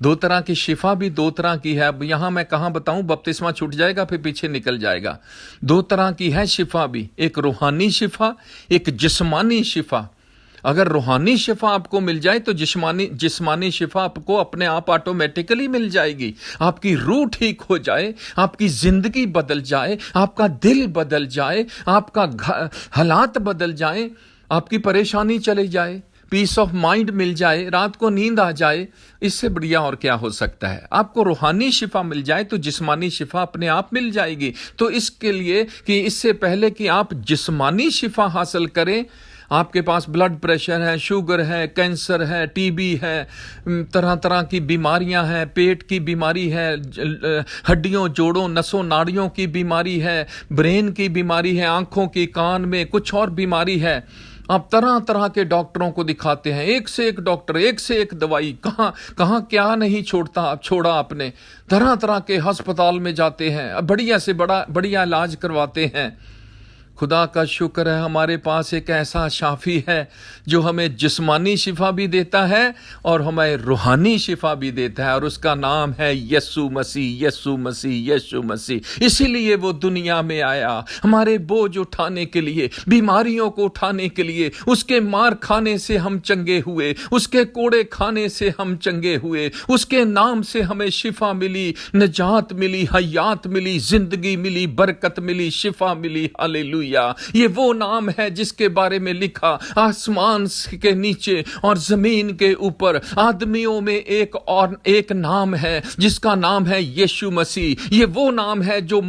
Speaker 1: 2 तरह की शिफा भी 2 तरह की है। अब यहां मैं कहां बताऊं, बपतिस्मा छूट जाएगा फिर पीछे निकल जाएगा। 2 तरह की है शिफा भी, एक रूहानी शिफा, एक जिस्मानी शिफा। अगर रूहानी शिफा आपको मिल जाए तो जिस्मानी शिफा आपको अपने आप ऑटोमेटिकली मिल जाएगी। आपकी रूह ठीक हो जाए, आपकी जिंदगी बदल जाए, आपका दिल बदल जाए, आपका हालात बदल जाए, आपकी परेशानी चली जाए, पीस ऑफ माइंड मिल जाए, रात को नींद आ जाए। इससे बढ़िया और क्या हो सकता है। आपको रूहानी शिफा मिल जाए तो जिस्मानी शिफा अपने आप मिल जाएगी। तो इसके लिए कि इससे पहले कि आप जिस्मानी शिफा हासिल करें, आपके पास ब्लड प्रेशर है, शुगर है, कैंसर है, टीबी है, तरह तरह की बीमारियां हैं, पेट की बीमारी है, हड्डियों जोड़ों नसों नाड़ियों की बीमारी है, ब्रेन की बीमारी है, आंखों की, कान में कुछ और बीमारी है। आप तरह तरह के डॉक्टरों को दिखाते हैं, एक से एक डॉक्टर, एक से एक दवाई, कहां क्या नहीं छोड़ा आपने। तरह तरह के अस्पताल में जाते हैं, बढ़िया से बढ़िया इलाज करवाते हैं। खुदा का शुक्र है हमारे पास एक ऐसा शाफी है जो हमें जिस्मानी शिफा भी देता है और हमें रूहानी शिफा भी देता है, और उसका नाम है यीशु मसीह। यीशु मसीह, यीशु मसीह। इसीलिए वो दुनिया में आया हमारे बोझ उठाने के लिए, बीमारियों को उठाने के लिए। उसके मार खाने से हम चंगे हुए, उसके कोड़े खाने से हम चंगे हुए, उसके नाम से हमें शिफा मिली, निजात मिली, हयात मिली, जिंदगी मिली, बरकत मिली, शिफा मिली। हालेलुया। ये वो नाम है जिसके बारे में लिखा, आसमान के नीचे और जमीन के ऊपर आदमियों में एक नाम है जिसका नाम है यीशु मसीह। ये वो नाम है जो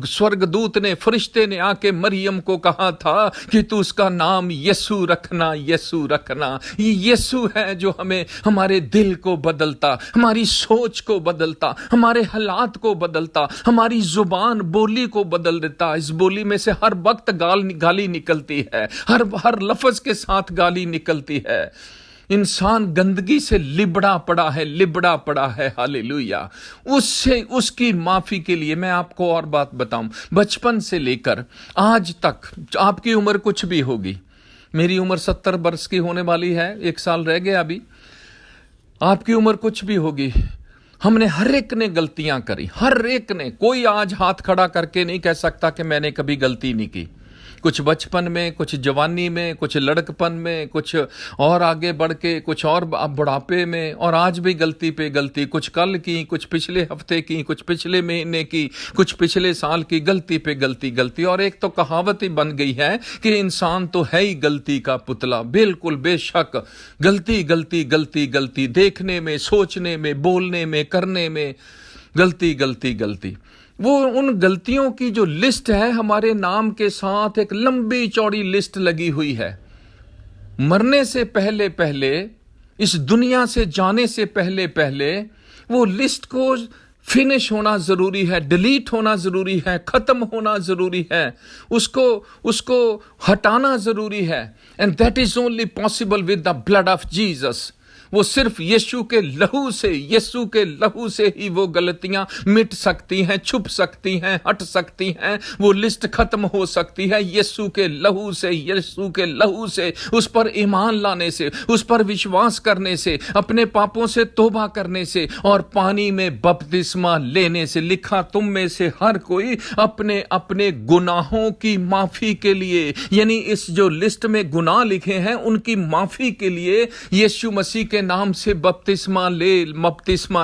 Speaker 1: स्वर्गदूत ने, फरिश्ते ने आके मरियम को कहा था कि तू उसका नाम यीशु रखना, यीशु रखना। ये यीशु है जो हमें, हमारे दिल को बदलता, हमारी सोच को बदलता, हमारे हालात को बदलता, हमारी जुबान बोली को बदल देता। इस बोली में से हर वक्त गाली निकलती है, हर लफ्ज के साथ गाली निकलती है। इंसान गंदगी से लिबड़ा पड़ा है। हालेलुया। उससे, उसकी माफी के लिए मैं आपको और बात बताऊं, बचपन से लेकर आज तक, आपकी उम्र कुछ भी होगी, मेरी उम्र 70 वर्ष की होने वाली है, 1 साल रह गया अभी। आपकी उम्र कुछ भी होगी, हमने हर एक ने गलतियां करी, हर एक ने। कोई आज हाथ खड़ा करके नहीं कह सकता कि मैंने कभी गलती नहीं की। कुछ बचपन में, कुछ जवानी में, कुछ लड़कपन में, कुछ और आगे बढ़ के, कुछ और बुढ़ापे में, और आज भी गलती पे गलती, कुछ कल की, कुछ पिछले हफ्ते की, कुछ पिछले महीने की, कुछ पिछले साल की, गलती पे गलती गलती। और एक तो कहावत ही बन गई है कि इंसान तो है ही गलती का पुतला। बिल्कुल बेशक, गलती गलती गलती गलती, देखने में, सोचने में, बोलने में, करने में, गलती गलती गलती। वो उन गलतियों की जो लिस्ट है, हमारे नाम के साथ एक लंबी चौड़ी लिस्ट लगी हुई है। मरने से पहले पहले, इस दुनिया से जाने से पहले पहले वो लिस्ट को फिनिश होना जरूरी है, डिलीट होना जरूरी है, खत्म होना जरूरी है, उसको हटाना जरूरी है। And that is only possible with the blood of Jesus. वो सिर्फ यीशु के लहू से ही वो गलतियां मिट सकती हैं, छुप सकती हैं, हट सकती हैं। वो लिस्ट खत्म हो सकती है यीशु के लहू से, उस पर ईमान लाने से, उस पर विश्वास करने से, अपने पापों से तौबा करने से और पानी में बपतिस्मा लेने से। लिखा, तुम में से हर कोई अपने अपने गुनाहों की माफी के लिए, यानी इस जो लिस्ट में गुनाह लिखे हैं उनकी माफी के लिए यीशु मसीह के नाम से बपतिस्मा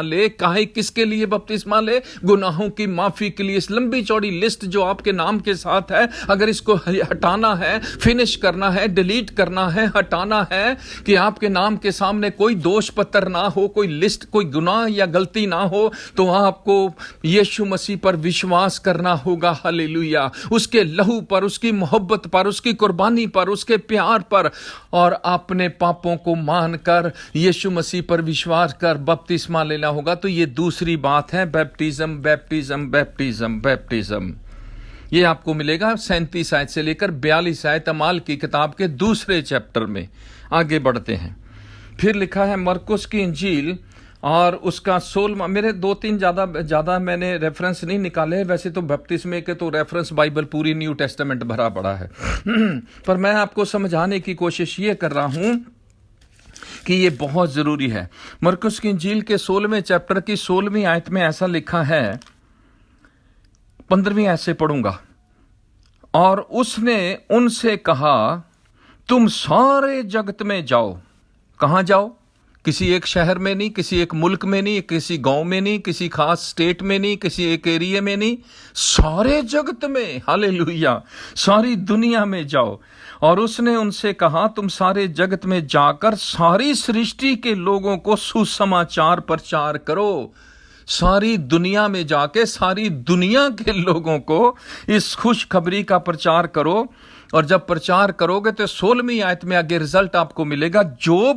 Speaker 1: ले। काहे, किसके लिए बपतिस्मा ले? गुनाहों की माफी के लिए। इस लंबी चौड़ी लिस्ट जो आपके नाम के साथ है, अगर इसको हटाना है, फिनिश करना है, डिलीट करना है, हटाना है, कि आपके नाम के सामने कोई दोष पत्र ना हो, कोई लिस्ट, कोई गुनाह या गलती ना हो, तो आपको यीशु मसीह पर विश्वास करना होगा। हालेलुया। उसके लहू पर, उसकी मोहब्बत पर, उसकी कुर्बानी पर, उसके प्यार पर, और अपने पापों को मानकर यीशु मसीह पर विश्वास कर बपतिस्मा लेना होगा। तो ये दूसरी बात है, बैप्टिज्म। ये आपको मिलेगा 37 आयत से लेकर 42 आयत अमाल की किताब के दूसरे चैप्टर में। आगे बढ़ते हैं। फिर लिखा है मरकुस की इंजील और उसका 16, मेरे 2-3 ज्यादा मैंने रेफरेंस नहीं निकाले। वैसे तो बपतिस्मे के तो रेफरेंस बाइबल पूरी न्यू टेस्टामेंट भरा पड़ा है पर मैं आपको समझाने की कोशिश ये कर रहा हूं कि ये बहुत जरूरी है। मरकुस की इंजील के 16वें चैप्टर की 16वीं आयत में ऐसा लिखा है, 15वीं आयत से पढ़ूंगा। और उसने उनसे कहा, तुम सारे जगत में जाओ। कहां जाओ? किसी एक शहर में नहीं, किसी एक मुल्क में नहीं, किसी गांव में नहीं, किसी खास स्टेट में नहीं, किसी एक एरिया में नहीं, सारे जगत में। हालेलुया। सारी दुनिया में जाओ। और उसने उनसे कहा, तुम सारे जगत में जाकर सारी सृष्टि के लोगों को सुसमाचार प्रचार करो। सारी दुनिया में जाके सारी दुनिया के लोगों को इस खुशखबरी का प्रचार करो। और जब प्रचार करोगे तो 16वीं आयत में आगे रिजल्ट आपको मिलेगा, जो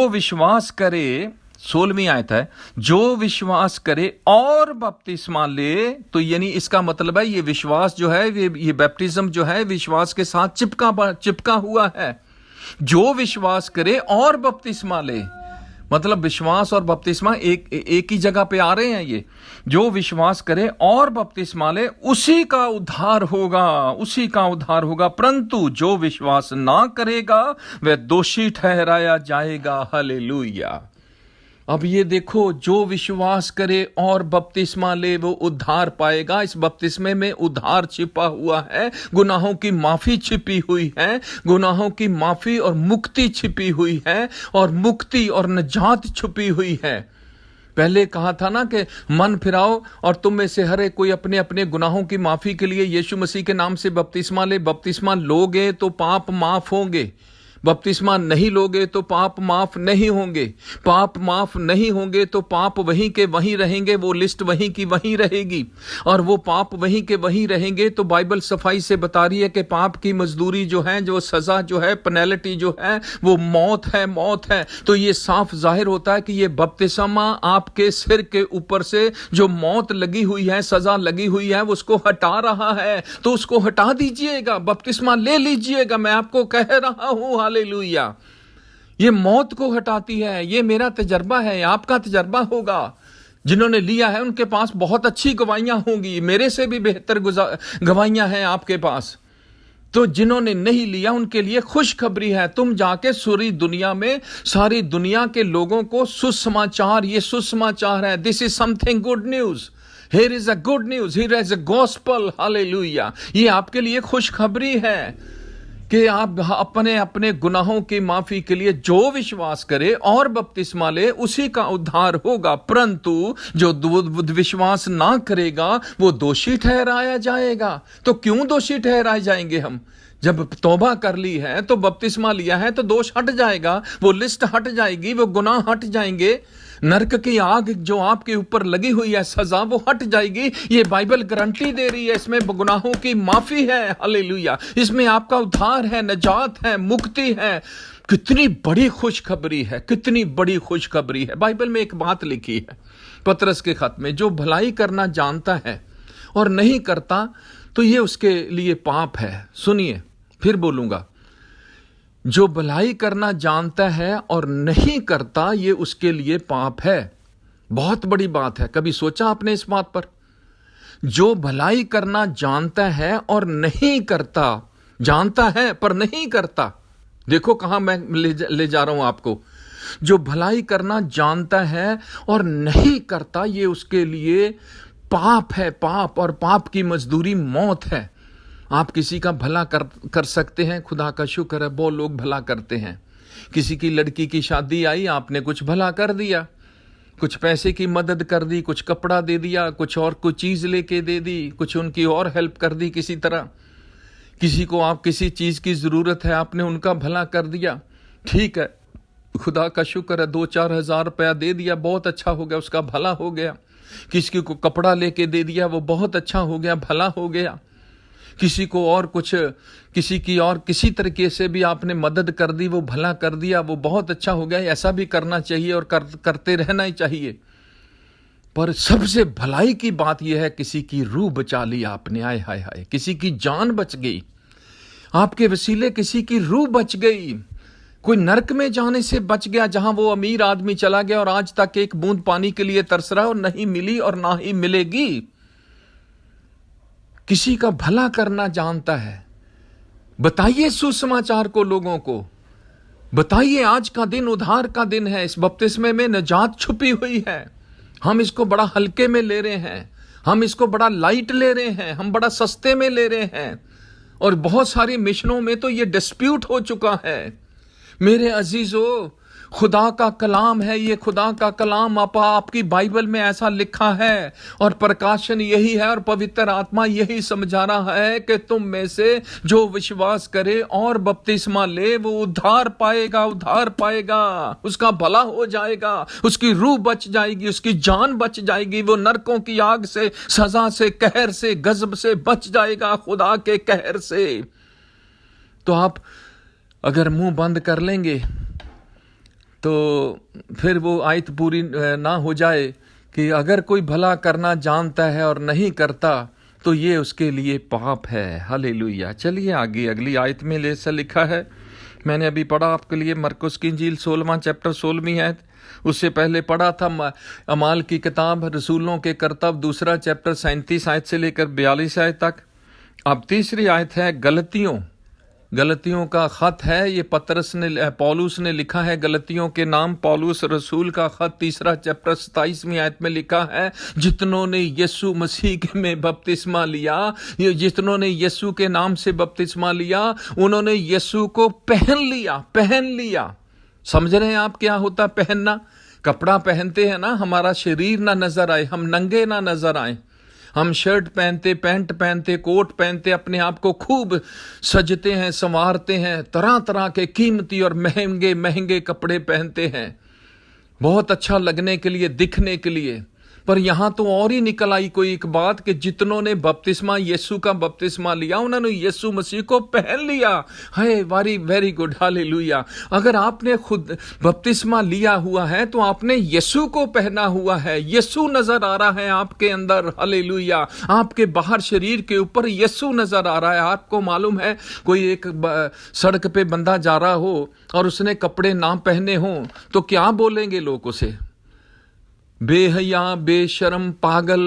Speaker 1: विश्वास करे, 16वीं आयत है, जो विश्वास करे और बपतिस्मा ले। तो यानी इसका मतलब है ये विश्वास जो है, ये बैप्टिज्म जो है विश्वास के साथ चिपका हुआ है। जो विश्वास करे और बपतिस्मा ले, मतलब विश्वास और बपतिस्मा एक ही जगह पे आ रहे हैं। ये जो विश्वास करे और बपतिस्मा ले, उसी का उद्धार होगा। परंतु जो विश्वास ना करेगा वह दोषी ठहराया जाएगा। हालेलुया। अब ये देखो, जो विश्वास करे और बपतिस्मा ले वो उद्धार पाएगा। इस बपतिस्मे में उद्धार छिपा हुआ है, गुनाहों की माफी छिपी हुई है, गुनाहों की माफी और मुक्ति छिपी हुई है, और मुक्ति और निजात छुपी हुई है। पहले कहा था ना कि मन फिराओ और तुम में से हर एक कोई अपने अपने गुनाहों की माफी के लिए यीशु मसीह के नाम से बपतिस्मा ले। बपतिस्मा लोगे तो पाप माफ होंगे, बपतिस्मा नहीं लोगे तो पाप माफ नहीं होंगे। पाप माफ नहीं होंगे तो पाप वहीं के वहीं रहेंगे, वो लिस्ट वहीं की वहीं रहेगी। और वो पाप वहीं के वहीं रहेंगे तो बाइबल सफाई से बता रही है कि पाप की मजदूरी जो है, जो सजा जो है, पेनल्टी जो है, वो मौत है। तो ये साफ जाहिर होता है कि ये बपतिस्मा आपके सिर के ऊपर से जो मौत लगी हुई है, सजा लगी हुई है, उसको हटा रहा है। तो उसको हटा दीजिएगा, बपतिस्मा ले लीजिएगा। मैं आपको कह रहा हूं, हालेलुया। ये मौत को हटाती है। ये मेरा तजर्बा है, आपका तजर्बा होगा। जिन्होंने लिया है उनके पास बहुत अच्छी गवाहियां होंगी, मेरे से भी बेहतर गवाहियां हैं आपके पास। तो जिन्होंने नहीं लिया उनके लिए खुशखबरी है। तुम जाके सारी दुनिया में, सारी दुनिया के लोगों को सुसमाचार, ये सुसमाचार है, this is something good news. Here is a good news, here is a gospel, hallelujah. ये आपके लिए खुशखबरी है कि आप अपने अपने गुनाहों की माफी के लिए जो विश्वास करे और बपतिस्मा ले उसी का उद्धार होगा, परंतु जो विश्वास ना करेगा वो दोषी ठहराया जाएगा। तो क्यों दोषी ठहराए जाएंगे हम? जब तौबा कर ली है तो बपतिस्मा लिया है तो दोष हट जाएगा, वो लिस्ट हट जाएगी, वो गुनाह हट जाएंगे, नरक की आग जो आपके ऊपर लगी हुई है सजा वो हट जाएगी। ये बाइबल गारंटी दे रही है, इसमें गुनाहों की माफी है, हालेलुया। इसमें आपका उद्धार है, निजात है, मुक्ति है। कितनी बड़ी खुशखबरी है, कितनी बड़ी खुशखबरी है। बाइबल में एक बात लिखी है पतरस के खत में, जो भलाई करना जानता है और नहीं करता तो ये उसके लिए पाप है। सुनिए, फिर बोलूंगा, जो भलाई करना जानता है और नहीं करता ये उसके लिए पाप है। बहुत बड़ी बात है। कभी सोचा आपने इस बात पर? जो भलाई करना जानता है और नहीं करता, जानता है पर नहीं करता, देखो कहां मैं ले जा रहा हूं आपको। जो भलाई करना जानता है और नहीं करता ये उसके लिए पाप है, पाप, और पाप की मजदूरी मौत है। आप किसी का भला कर सकते हैं, खुदा का शुक्र है बहुत लोग भला करते हैं। किसी की लड़की की शादी आई, आपने कुछ भला कर दिया, कुछ पैसे की मदद कर दी, कुछ कपड़ा दे दिया, कुछ और कुछ चीज लेके दे दी, कुछ उनकी और हेल्प कर दी किसी तरह। किसी को आप किसी चीज की जरूरत है, आपने उनका भला कर दिया, ठीक है, खुदा का शुक्र है 2-4 हज़ार रुपया दे दिया, बहुत अच्छा हो गया, उसका भला हो गया। किसी को कपड़ा लेके दे दिया, वो बहुत अच्छा हो गया, भला हो गया। किसी को और कुछ, किसी की और किसी तरीके से भी आपने मदद कर दी, वो भला कर दिया, वो बहुत अच्छा हो गया। ऐसा भी करना चाहिए और करते रहना ही चाहिए। पर सबसे भलाई की बात यह है, किसी की रूह बचा ली आपने, आय हाय हाय, किसी की जान बच गई आपके वसीले, किसी की रूह बच गई। कोई नरक में जाने से बच गया, जहां वो अमीर आदमी चला गया और आज तक एक बूंद पानी के लिए तरस रहा और नहीं मिली और ना ही मिलेगी। किसी का भला करना जानता है। बताइए सुसमाचार को, लोगों को बताइए, आज का दिन उद्धार का दिन है। इस बपतिस्मे में निजात छुपी हुई है। हम इसको बड़ा हल्के में ले रहे हैं, हम इसको बड़ा लाइट ले रहे हैं, हम बड़ा सस्ते में ले रहे हैं, और बहुत सारी मिशनों में तो ये डिस्प्यूट हो चुका है। मेरे अजीजों, खुदा का कलाम है ये, खुदा का कलाम आपकी बाइबल में ऐसा लिखा है, और प्रकाशन यही है और पवित्र आत्मा यही समझा रहा है कि तुम में से जो विश्वास करे और बपतिस्मा ले वो उद्धार पाएगा, उद्धार पाएगा, उसका भला हो जाएगा, उसकी रूह बच जाएगी, उसकी जान बच जाएगी, वो नरकों की आग से, सजा से, कहर से, गजब से बच जाएगा, खुदा के कहर से। तो आप अगर मुंह बंद कर लेंगे तो फिर वो आयत पूरी ना हो जाए कि अगर कोई भला करना जानता है और नहीं करता तो ये उसके लिए पाप है। हालेलुया। चलिए आगे अगली आयत में ऐसा लिखा है, मैंने अभी पढ़ा आपके लिए मरकुस की इंजील 16वां चैप्टर 16वीं आयत। उससे पहले पढ़ा था अमाल की किताब रसूलों के करतब 2 चैप्टर 37 आयत से लेकर 42 आयत तक। अब तीसरी आयत है गलतियों का खत है। ये पौलुस ने लिखा है, गलतियों के नाम पौलुस रसूल का खत 3 चैप्टर 27वीं आयत में लिखा है, जितनों ने यीशु मसीह में बपतिस्मा लिया, जितनों ने यीशु के नाम से बपतिस्मा लिया, उन्होंने यीशु को पहन लिया। समझ रहे हैं आप क्या होता पहनना? कपड़ा पहनते हैं ना, हमारा शरीर ना नजर आए, हम नंगे ना नजर आए। हम शर्ट पहनते, पैंट पहनते, कोट पहनते, अपने आप को खूब सजते हैं, संवारते हैं, तरह तरह के कीमती और महंगे महंगे कपड़े पहनते हैं, बहुत अच्छा लगने के लिए, दिखने के लिए। पर यहां तो और ही निकल आई कोई एक बात कि जितनों ने बपतिस्मा, यीशु का बपतिस्मा लिया, उन्होंने यीशु मसीह को पहन लिया। है वेरी गुड, हालेलुया। अगर आपने खुद बपतिस्मा लिया हुआ है तो आपने यीशु को पहना हुआ है। यीशु नजर आ रहा है आपके अंदर, हालेलुया। आपके बाहर शरीर के ऊपर यीशु नजर आ रहा है। आपको मालूम है, कोई एक सड़क पे बंदा जा रहा हो और उसने कपड़े ना पहने हो तो क्या बोलेंगे लोग उसे? बेहया, बेशर्म, पागल,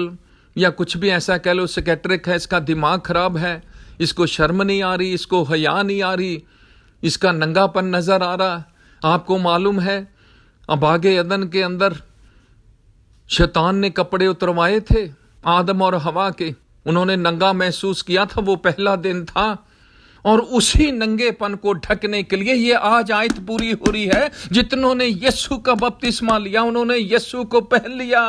Speaker 1: या कुछ भी ऐसा कह लो, सेकेट्रिक है, इसका दिमाग खराब है, इसको शर्म नहीं आ रही, इसको हया नहीं आ रही, इसका नंगापन नजर आ रहा। आपको मालूम है अबागे अदन के अंदर शैतान ने कपड़े उतरवाए थे आदम और हवा के। उन्होंने नंगा महसूस किया था, वो पहला दिन था, और उसी नंगेपन को ढकने के लिए ये आज आयत पूरी हो रही है। जितनों ने यीशु का बपतिस्मा लिया, उन्होंने यीशु को पहन लिया,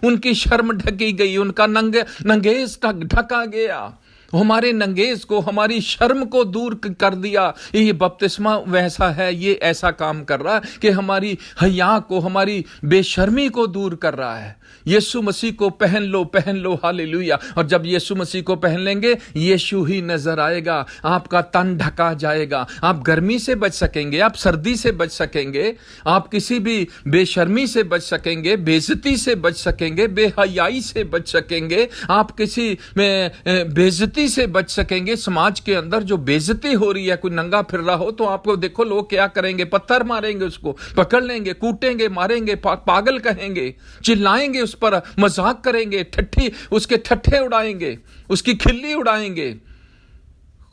Speaker 1: उनकी शर्म ढकी गई, उनका नंगेस ढका गया। हमारे नंगेज को, हमारी शर्म को दूर कर दिया। ये बपतिस्मा वैसा है, ये ऐसा काम कर रहा है कि हमारी हया को, हमारी बेशर्मी को दूर कर रहा है। यीशु मसीह को पहन लो, हालेलुया। और जब यीशु मसीह को पहन लेंगे, यीशु ही नजर आएगा, आपका तन ढका जाएगा, आप गर्मी से बच सकेंगे, आप सर्दी से बच सकेंगे, आप किसी भी बेशर्मी से बच सकेंगे, बेइज्जती से बच सकेंगे, बेहयाई से बच सकेंगे, आप किसी में बेइज्जती से बच सकेंगे। समाज के अंदर जो बेइज्जती हो रही है, कोई नंगा फिर रहा हो तो आपको देखो लोग क्या करेंगे, पत्थर मारेंगे, उसको पकड़ लेंगे, कूटेंगे, मारेंगे, पागल कहेंगे, चिल्लाएंगे, उस पर मजाक करेंगे, उसके ठट्ठे उड़ाएंगे, उसकी खिल्ली उड़ाएंगे।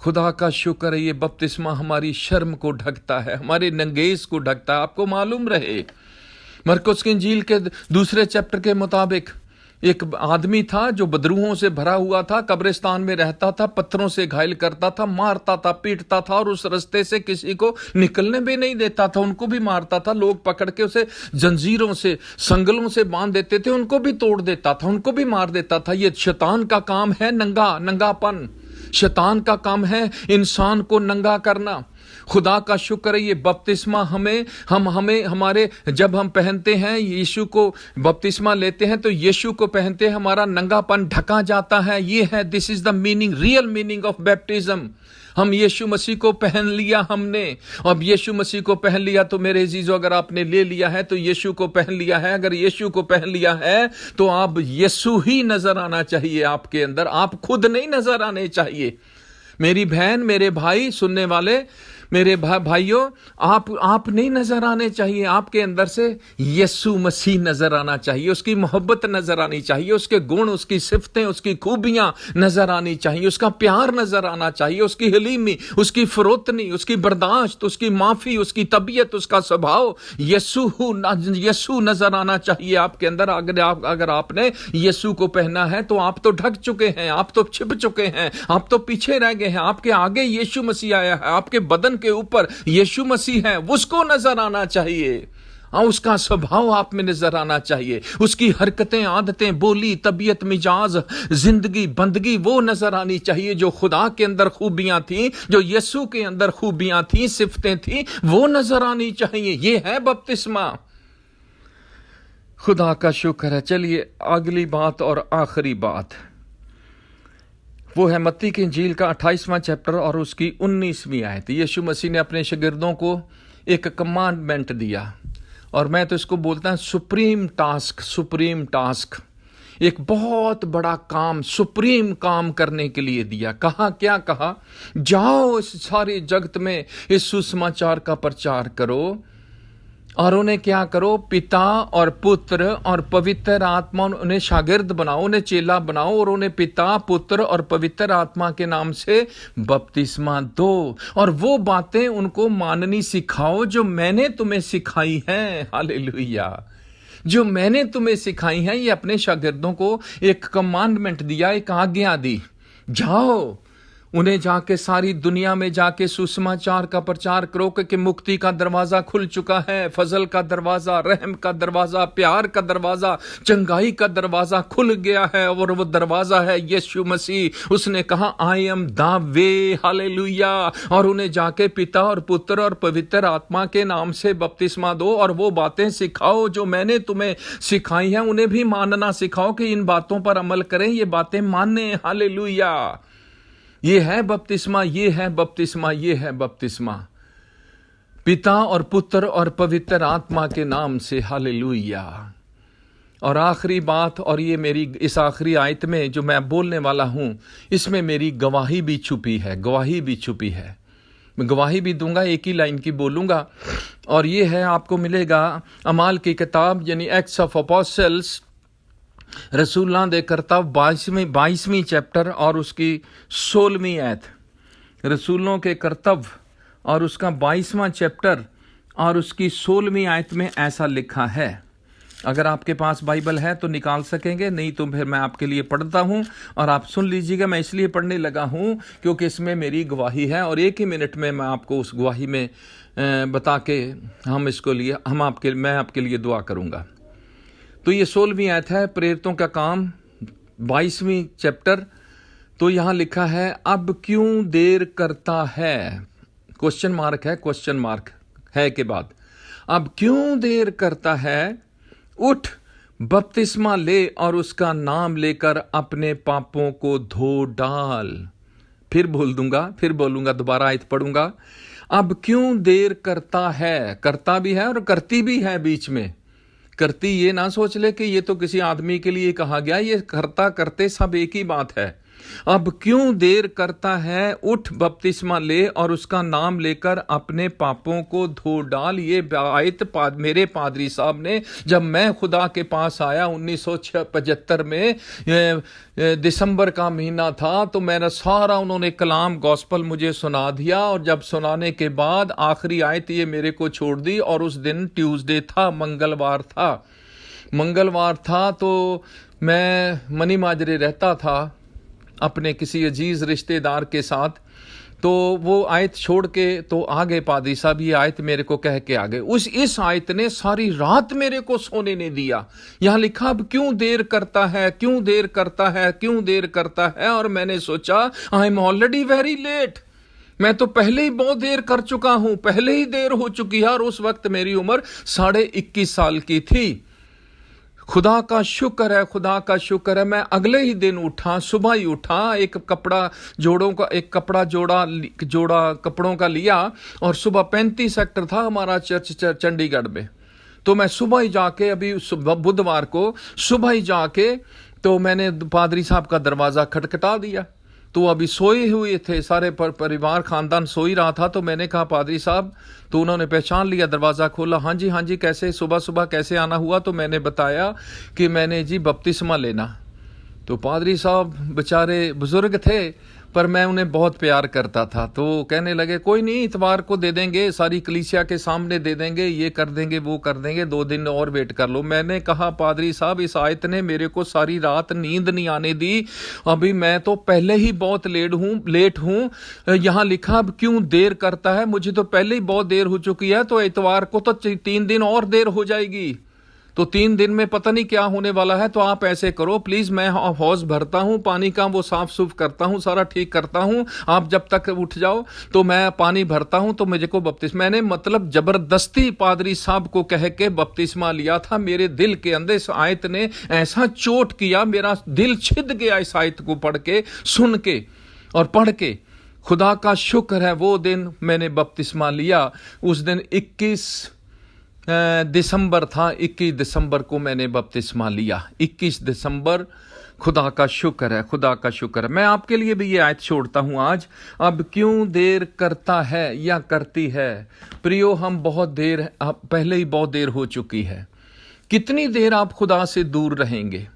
Speaker 1: खुदा का शुक्र है, ये बपतिस्मा हमारी शर्म को ढकता है, हमारे नंगेज को ढकता है। आपको मालूम रहे, मरकुस की इंजील के 2 चैप्टर के मुताबिक एक आदमी था जो बदरूहों से भरा हुआ था, कब्रिस्तान में रहता था, पत्थरों से घायल करता था, मारता था, पीटता था, और उस रास्ते से किसी को निकलने भी नहीं देता था, उनको भी मारता था। लोग पकड़ के उसे जंजीरों से, संगलों से बांध देते थे, उनको भी तोड़ देता था, उनको भी मार देता था। ये शैतान का काम है, नंगापन। शैतान का काम है इंसान को नंगा करना। खुदा का शुक्र है, ये बपतिस्मा हमारे जब हम पहनते हैं, यीशु को बपतिस्मा लेते हैं तो यीशु को पहनते हैं, हमारा नंगापन ढका जाता है। ये है, this is the meaning, real meaning of baptism. हम यीशु मसीह को पहन लिया हमने। अब यीशु मसीह को पहन लिया तो मेरे अजीजों, अगर आपने ले लिया है तो यीशु को पहन लिया है। अगर यीशु को पहन लिया है तो आप यीशु ही नजर आना चाहिए आपके अंदर, आप खुद नहीं नजर आने चाहिए। मेरी बहन, मेरे भाई, सुनने वाले मेरे भाइयों, आप नहीं नजर आने चाहिए, आपके अंदर से यीशु मसीह नजर आना चाहिए, उसकी मोहब्बत नजर आनी चाहिए, उसके गुण, उसकी सिफतें, उसकी खूबियां नजर आनी चाहिए, उसका प्यार नजर आना चाहिए, उसकी हलीमी, उसकी फरोतनी, उसकी बर्दाश्त, उसकी माफी, उसकी तबीयत, उसका स्वभाव, यीशु नजर आना चाहिए आपके अंदर। अगर आपने यीशु को पहना है तो आप तो ढक चुके हैं, आप तो छिप चुके हैं, आप तो पीछे रह गए हैं। आपके आगे यीशु मसीह आया है, आपके बदन के ऊपर यीशु मसीह है, उसको नजर आना चाहिए। उसका स्वभाव आप में नजर आना चाहिए, उसकी हरकतें, आदतें, बोली, तबीयत, मिजाज, जिंदगी, बंदगी, वो नजर आनी चाहिए। जो खुदा के अंदर खूबियां थी, जो यीशु के अंदर खूबियां थी, सिफतें थी, वो नजर आनी चाहिए। ये है बपतिस्मा। खुदा का शुक्र है। चलिए अगली बात और आखिरी बात, वो है मत्ती की इंजील का 28वां चैप्टर और उसकी 19वीं आयत। यीशु मसीह ने अपने शागिर्दों को एक कमांडमेंट दिया, और मैं तो इसको बोलता हूं सुप्रीम टास्क, एक बहुत बड़ा काम, सुप्रीम काम करने के लिए दिया। क्या कहा? जाओ इस सारे जगत में इस सुसमाचार का प्रचार करो, और उन्हें क्या करो? पिता और पुत्र और पवित्र आत्मा, उन्हें शागिर्द बनाओ, उन्हें चेला बनाओ, और उन्हें पिता, पुत्र और पवित्र आत्मा के नाम से बपतिस्मा दो, और वो बातें उनको माननी सिखाओ जो मैंने तुम्हें सिखाई हैं। हालेलुया। जो मैंने तुम्हें सिखाई हैं, ये अपने शागिर्दों को एक कमांडमेंट दिया, एक आज्ञा दी। जाओ, उन्हें जाके सारी दुनिया में जाके सुसमाचार का प्रचार करो कि मुक्ति का दरवाजा खुल चुका है, फजल का दरवाजा, रहम का दरवाजा, प्यार का दरवाजा, चंगाई का दरवाजा खुल गया है, और वो दरवाजा है यीशु मसीह। उसने कहा I am the way, hallelujah. और उन्हें जाके पिता और पुत्र और पवित्र आत्मा के नाम से बपतिस्मा दो, और वो बातें सिखाओ जो मैंने तुम्हें सिखाई हैं। उन्हें भी मानना सिखाओ कि इन बातों पर अमल करें, ये बातें माने। हालेलुया। ये है बपतिस्मा, ये है बपतिस्मा, ये है बपतिस्मा, पिता और पुत्र और पवित्र आत्मा के नाम से। हालेलुया। और आखिरी बात, और ये मेरी इस आखिरी आयत में जो मैं बोलने वाला हूं, इसमें मेरी गवाही भी छुपी है, मैं गवाही भी दूंगा, एक ही लाइन की बोलूंगा, और ये है, आपको मिलेगा अमाल की किताब यानी एक्ट्स ऑफ अपोस्टल्स, रसूलां दे करतब 22वीं चैप्टर और उसकी 16वीं आयत। रसूलों के करतब और उसका 22वां चैप्टर और उसकी 16वीं आयत में ऐसा लिखा है, अगर आपके पास बाइबल है तो निकाल सकेंगे, नहीं तो फिर मैं आपके लिए पढ़ता हूं और आप सुन लीजिएगा। मैं इसलिए पढ़ने लगा हूं क्योंकि इसमें मेरी गवाही है और एक ही मिनट में मैं आपको उस गवाही में बता के मैं आपके लिए दुआ करूंगा। तो ये 16वीं आयत है, प्रेरितों का काम 22वीं चैप्टर। तो यहां लिखा है, अब क्यों देर करता है, क्वेश्चन मार्क है के बाद, अब क्यों देर करता है, उठ बपतिस्मा ले और उसका नाम लेकर अपने पापों को धो डाल। फिर बोलूंगा, दोबारा आयत पढ़ूंगा। अब क्यों देर करता है, करता भी है और करती भी है बीच में। करती ये ना सोच ले कि ये तो किसी आदमी के लिए कहा गया, ये करता करते सब एक ही बात है। अब क्यों देर करता है, उठ बपतिस्मा ले और उसका नाम लेकर अपने पापों को धो डाल। ये आयत मेरे पादरी साहब ने, जब मैं खुदा के पास आया 1975 में, दिसंबर का महीना था, तो मेरा सारा उन्होंने कलाम गॉस्पल मुझे सुना दिया और जब सुनाने के बाद आखिरी आयत ये मेरे को छोड़ दी। और उस दिन ट्यूसडे था, मंगलवार था। तो मैं मनी माजरे रहता था अपने किसी अजीज रिश्तेदार के साथ। तो वो आयत छोड़ के तो आ गए पादरी साहब, ये आयत मेरे को कह के आ गए। इस आयत ने सारी रात मेरे को सोने नहीं दिया। यहां लिखा, अब क्यों देर करता है। और मैंने सोचा, I am already very late, मैं तो पहले ही बहुत देर कर चुका हूं, पहले ही देर हो चुकी है। और उस वक्त मेरी उम्र 21.5 साल की थी। खुदा का शुक्र है, मैं अगले ही दिन उठा, सुबह ही उठा, एक कपड़ा जोड़ा कपड़ों का लिया और सुबह 35 सेक्टर था हमारा चर्च चंडीगढ़ में। तो मैं सुबह ही जाके, अभी बुधवार को सुबह ही जाके, तो मैंने पादरी साहब का दरवाजा खटखटा दिया। तो अभी सोए हुए थे, सारे परिवार खानदान सो ही रहा था। तो मैंने कहा, पादरी साहब, तो उन्होंने पहचान लिया, दरवाज़ा खोला। हाँ जी, कैसे सुबह कैसे आना हुआ। तो मैंने बताया कि मैंने जी बपतिस्मा लेना। तो पादरी साहब बेचारे बुजुर्ग थे, पर मैं उन्हें बहुत प्यार करता था। तो कहने लगे, कोई नहीं, इतवार को दे देंगे, सारी कलीसिया के सामने दे देंगे, ये कर देंगे, वो कर देंगे, 2 दिन और वेट कर लो। मैंने कहा, पादरी साहब, इस आयत ने मेरे को सारी रात नींद नहीं आने दी। अभी मैं तो पहले ही बहुत लेट हूँ। यहाँ लिखा, अब क्यों देर करता है, मुझे तो पहले ही बहुत देर हो चुकी है। तो इतवार को तो 3 दिन और देर हो जाएगी। तो 3 दिन में पता नहीं क्या होने वाला है। तो आप ऐसे करो प्लीज, मैं हौज भरता हूं, पानी का वो साफ सुफ करता हूं, सारा ठीक करता हूं, आप जब तक उठ जाओ तो मैं पानी भरता हूं, तो मुझे को बपतिस्मा। मैंने मतलब जबरदस्ती पादरी साहब को कह के बपतिस्मा लिया था। मेरे दिल के अंदर इस आयत ने ऐसा चोट किया, मेरा दिल छिद गया इस आयत को पढ़ के, सुन के और पढ़ के। खुदा का शुक्र है, वो दिन मैंने बपतिस्मा लिया। उस दिन 21 दिसंबर था, 21 दिसंबर को मैंने बपतिस्मा लिया। 21 दिसंबर। खुदा का शुक्र है। मैं आपके लिए भी ये आयत छोड़ता हूं आज। अब क्यों देर करता है या करती है। प्रियो, हम पहले ही बहुत देर हो चुकी है। कितनी देर आप खुदा से दूर रहेंगे।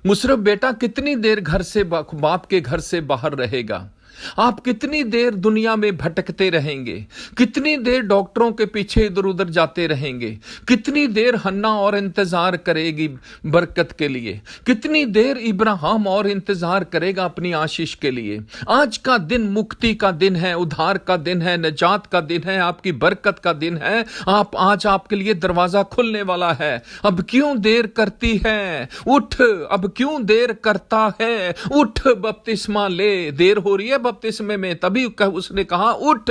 Speaker 1: मुशर्रफ बेटा कितनी देर बाप के घर से बाहर रहेगा। आप कितनी देर दुनिया में भटकते रहेंगे, कितनी देर डॉक्टरों के पीछे इधर उधर जाते रहेंगे, कितनी देर हन्ना और इंतजार करेगी बरकत के लिए, कितनी देर इब्राहिम और इंतजार करेगा अपनी आशीष के लिए। आज का दिन मुक्ति का दिन है, उद्धार का दिन है, निजात का दिन है, आपकी बरकत का दिन है। आज आपके लिए दरवाजा खुलने वाला है। अब क्यों देर करती है, उठ। अब क्यों देर करता है, उठ बपतिस्मा ले। देर हो रही है बपतिस्मे में, तभी उसने कहा, उठ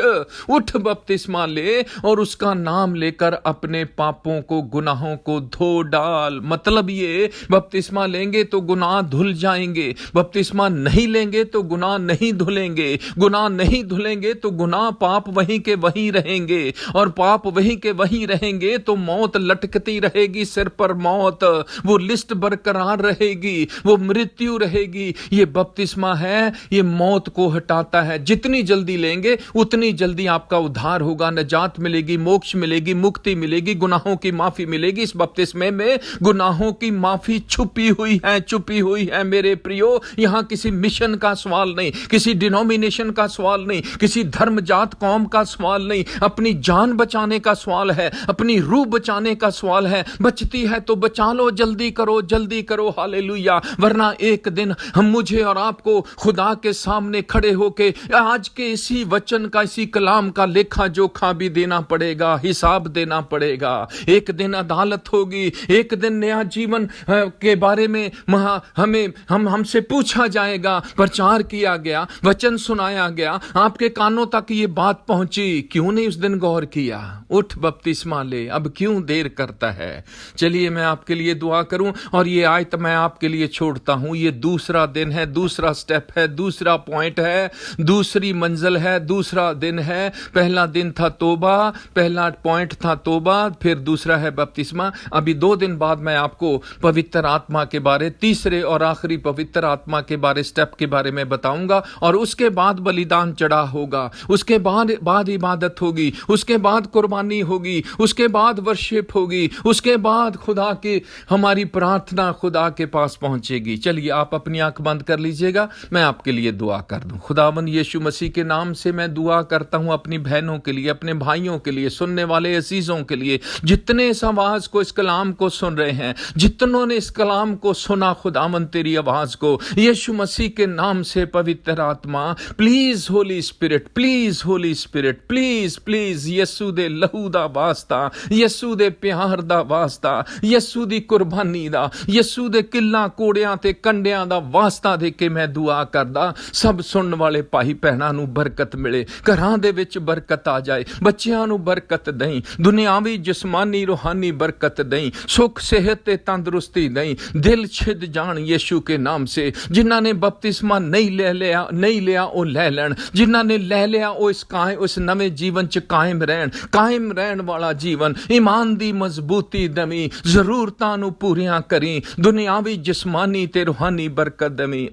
Speaker 1: बपतिस्मा ले और उसका नाम लेकर अपने पापों को, गुनाहों को धो डाल। मतलब ये, बपतिस्मा लेंगे तो गुनाह धुल जाएंगे, बपतिस्मा नहीं लेंगे तो गुनाह नहीं धुलेंगे, गुनाह नहीं धुलेंगे तो गुनाह पाप वहीं के वहीं रहेंगे, और पाप वहीं के वहीं रहेंगे तो मौत लटकती रहेगी सिर पर, मौत, वो लिस्ट बरकरार रहेगी, वो मृत्यु रहेगी। ये बपतिस्मा है, ये मौत को मिटाता है। जितनी जल्दी लेंगे उतनी जल्दी आपका उद्धार होगा, निजात मिलेगी, मोक्ष मिलेगी, मुक्ति मिलेगी, गुनाहों की माफी मिलेगी। इस बपतिस्मे में गुनाहों की माफी छुपी हुई है मेरे प्रियो। यहां किसी मिशन का सवाल नहीं, किसी डिनोमिनेशन का सवाल नहीं, किसी धर्म जात कौम का सवाल नहीं। अपनी जान बचाने का सवाल है, अपनी रूह बचाने का सवाल है। बचती है तो बचा लो, जल्दी करो, हालेलुया। वरना एक दिन हम, मुझे और आपको खुदा के सामने खड़े होके आज के इसी वचन का, इसी कलाम का लेखा जोखा भी देना पड़ेगा, हिसाब देना पड़ेगा। एक दिन अदालत होगी, एक दिन नया जीवन के बारे में हमसे पूछा जाएगा। प्रचार किया गया, वचन सुनाया गया, आपके कानों तक ये बात पहुंची, क्यों नहीं उस दिन गौर किया? उठ बपतिस्मा ले, अब क्यों देर करता है? चलिए मैं आपके लिए दुआ करूं और ये आयत मैं आपके लिए छोड़ता हूं। ये दूसरा दिन है, दूसरा स्टेप है, दूसरा पॉइंट है, दूसरी मंजिल है, दूसरा दिन है। पहला दिन था तोबा, पहला पॉइंट था तोबा, फिर दूसरा है बपतिस्मा। अभी 2 दिन बाद मैं आपको पवित्र आत्मा के बारे, तीसरे और आखिरी पवित्र आत्मा के बारे, स्टेप के बारे में बताऊंगा। और उसके बाद बलिदान चढ़ा होगा, उसके बाद इबादत होगी, उसके बाद कुर्बानी होगी, उसके बाद वर्शिप होगी, उसके बाद खुदा की हमारी प्रार्थना खुदा के पास पहुंचेगी। चलिए आप अपनी आंख बंद कर लीजिएगा, मैं आपके लिए दुआ कर दूं। खुदावंद यीशु मसीह के नाम से मैं दुआ करता हूं अपनी बहनों के लिए, अपने भाइयों के लिए, सुनने वाले अजीजों के लिए, जितने इस आवाज को, इस कलाम को सुन रहे हैं, जितनों ने इस कलाम को सुना, खुदावंद तेरी आवाज को, यीशु मसीह के नाम से पवित्र आत्मा, प्लीज होली स्पिरिट, प्लीज यीशु दे लहू दा वास्ता, यीशु दे प्यार दा वास्ता, यीशु दी कुर्बानी दा, यीशु दे किल्ला कोड़ियां ते कंडियां दा वास्ता दे के मैं दुआ करदा। सब सुनने वाले भाई भैणां नूं बरकत मिले, घरां दे विच बरकत आ जाए, बच्चियां नूं बरकत देई, दुनियावी जिस्मानी रूहानी बरकत देई, सुख सेहत ते तंदुरुस्ती देई, दिल छिद जान यीशु के नाम से। जिन्हां ने बपतिस्मा नहीं लिया ओ ले लैण, जिन्हां ने ले लिया ओ इस नਵੇਂ जीवन च कायम रहण वाला जीवन, ईमान दी मजबूती दमी, जरूरतां नूं पूरीआं करी, दुनियावी जिस्मानी ते रूहानी बरकत दमी।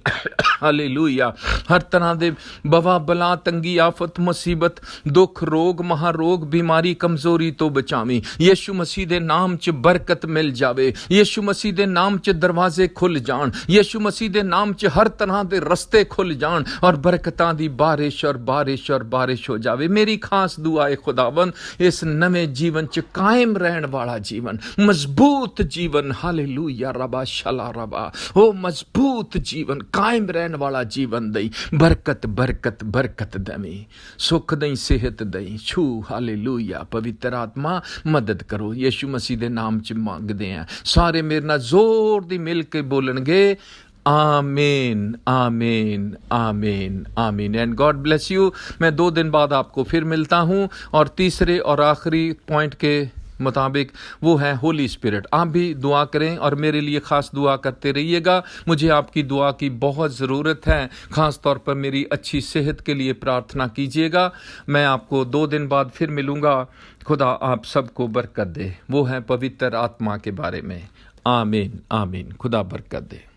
Speaker 1: हालेलुया। हर तरह दे बवा बला, तंगी, आफत, मुसीबत, दुख, रोग, महारोग, बीमारी, कमजोरी तो बचावी। यीशु मसीह दे नाम च बरकत मिल जावे, यीशु मसीह दे नाम च दरवाजे खुल जान, यीशु मसीह दे नाम च हर तरह दे रस्ते खुल जान और बरकतां दी बारिश हो जावे। मेरी खास दुआ है खुदावन, इस नवे जीवन च कायम रहन वाला जीवन, मजबूत जीवन, हालेलुया रबा शला रबा, ओ मजबूत जीवन, कायम रहन वाला जीवन दई, बरकत दमी, सुख दई, सेहत दई, छू, हालेलुया। पवित्र आत्मा मदद करो, यीशु मसीह दे नाम च मांगदे हैं। सारे मेरे नाल जोर दी मिल के बोलणगे, आमीन आमीन आमीन आमीन। And God bless you. मैं 2 दिन बाद आपको फिर मिलता हूं और तीसरे और आखिरी पॉइंट के मुताबिक वो है होली स्पिरिट। आप भी दुआ करें और मेरे लिए खास दुआ करते रहिएगा। मुझे आपकी दुआ की बहुत ज़रूरत है, ख़ास तौर पर मेरी अच्छी सेहत के लिए प्रार्थना कीजिएगा। मैं आपको 2 दिन बाद फिर मिलूँगा। खुदा आप सबको बरकत दे। वो है पवित्र आत्मा के बारे में। आमीन आमीन। खुदा बरकत दे।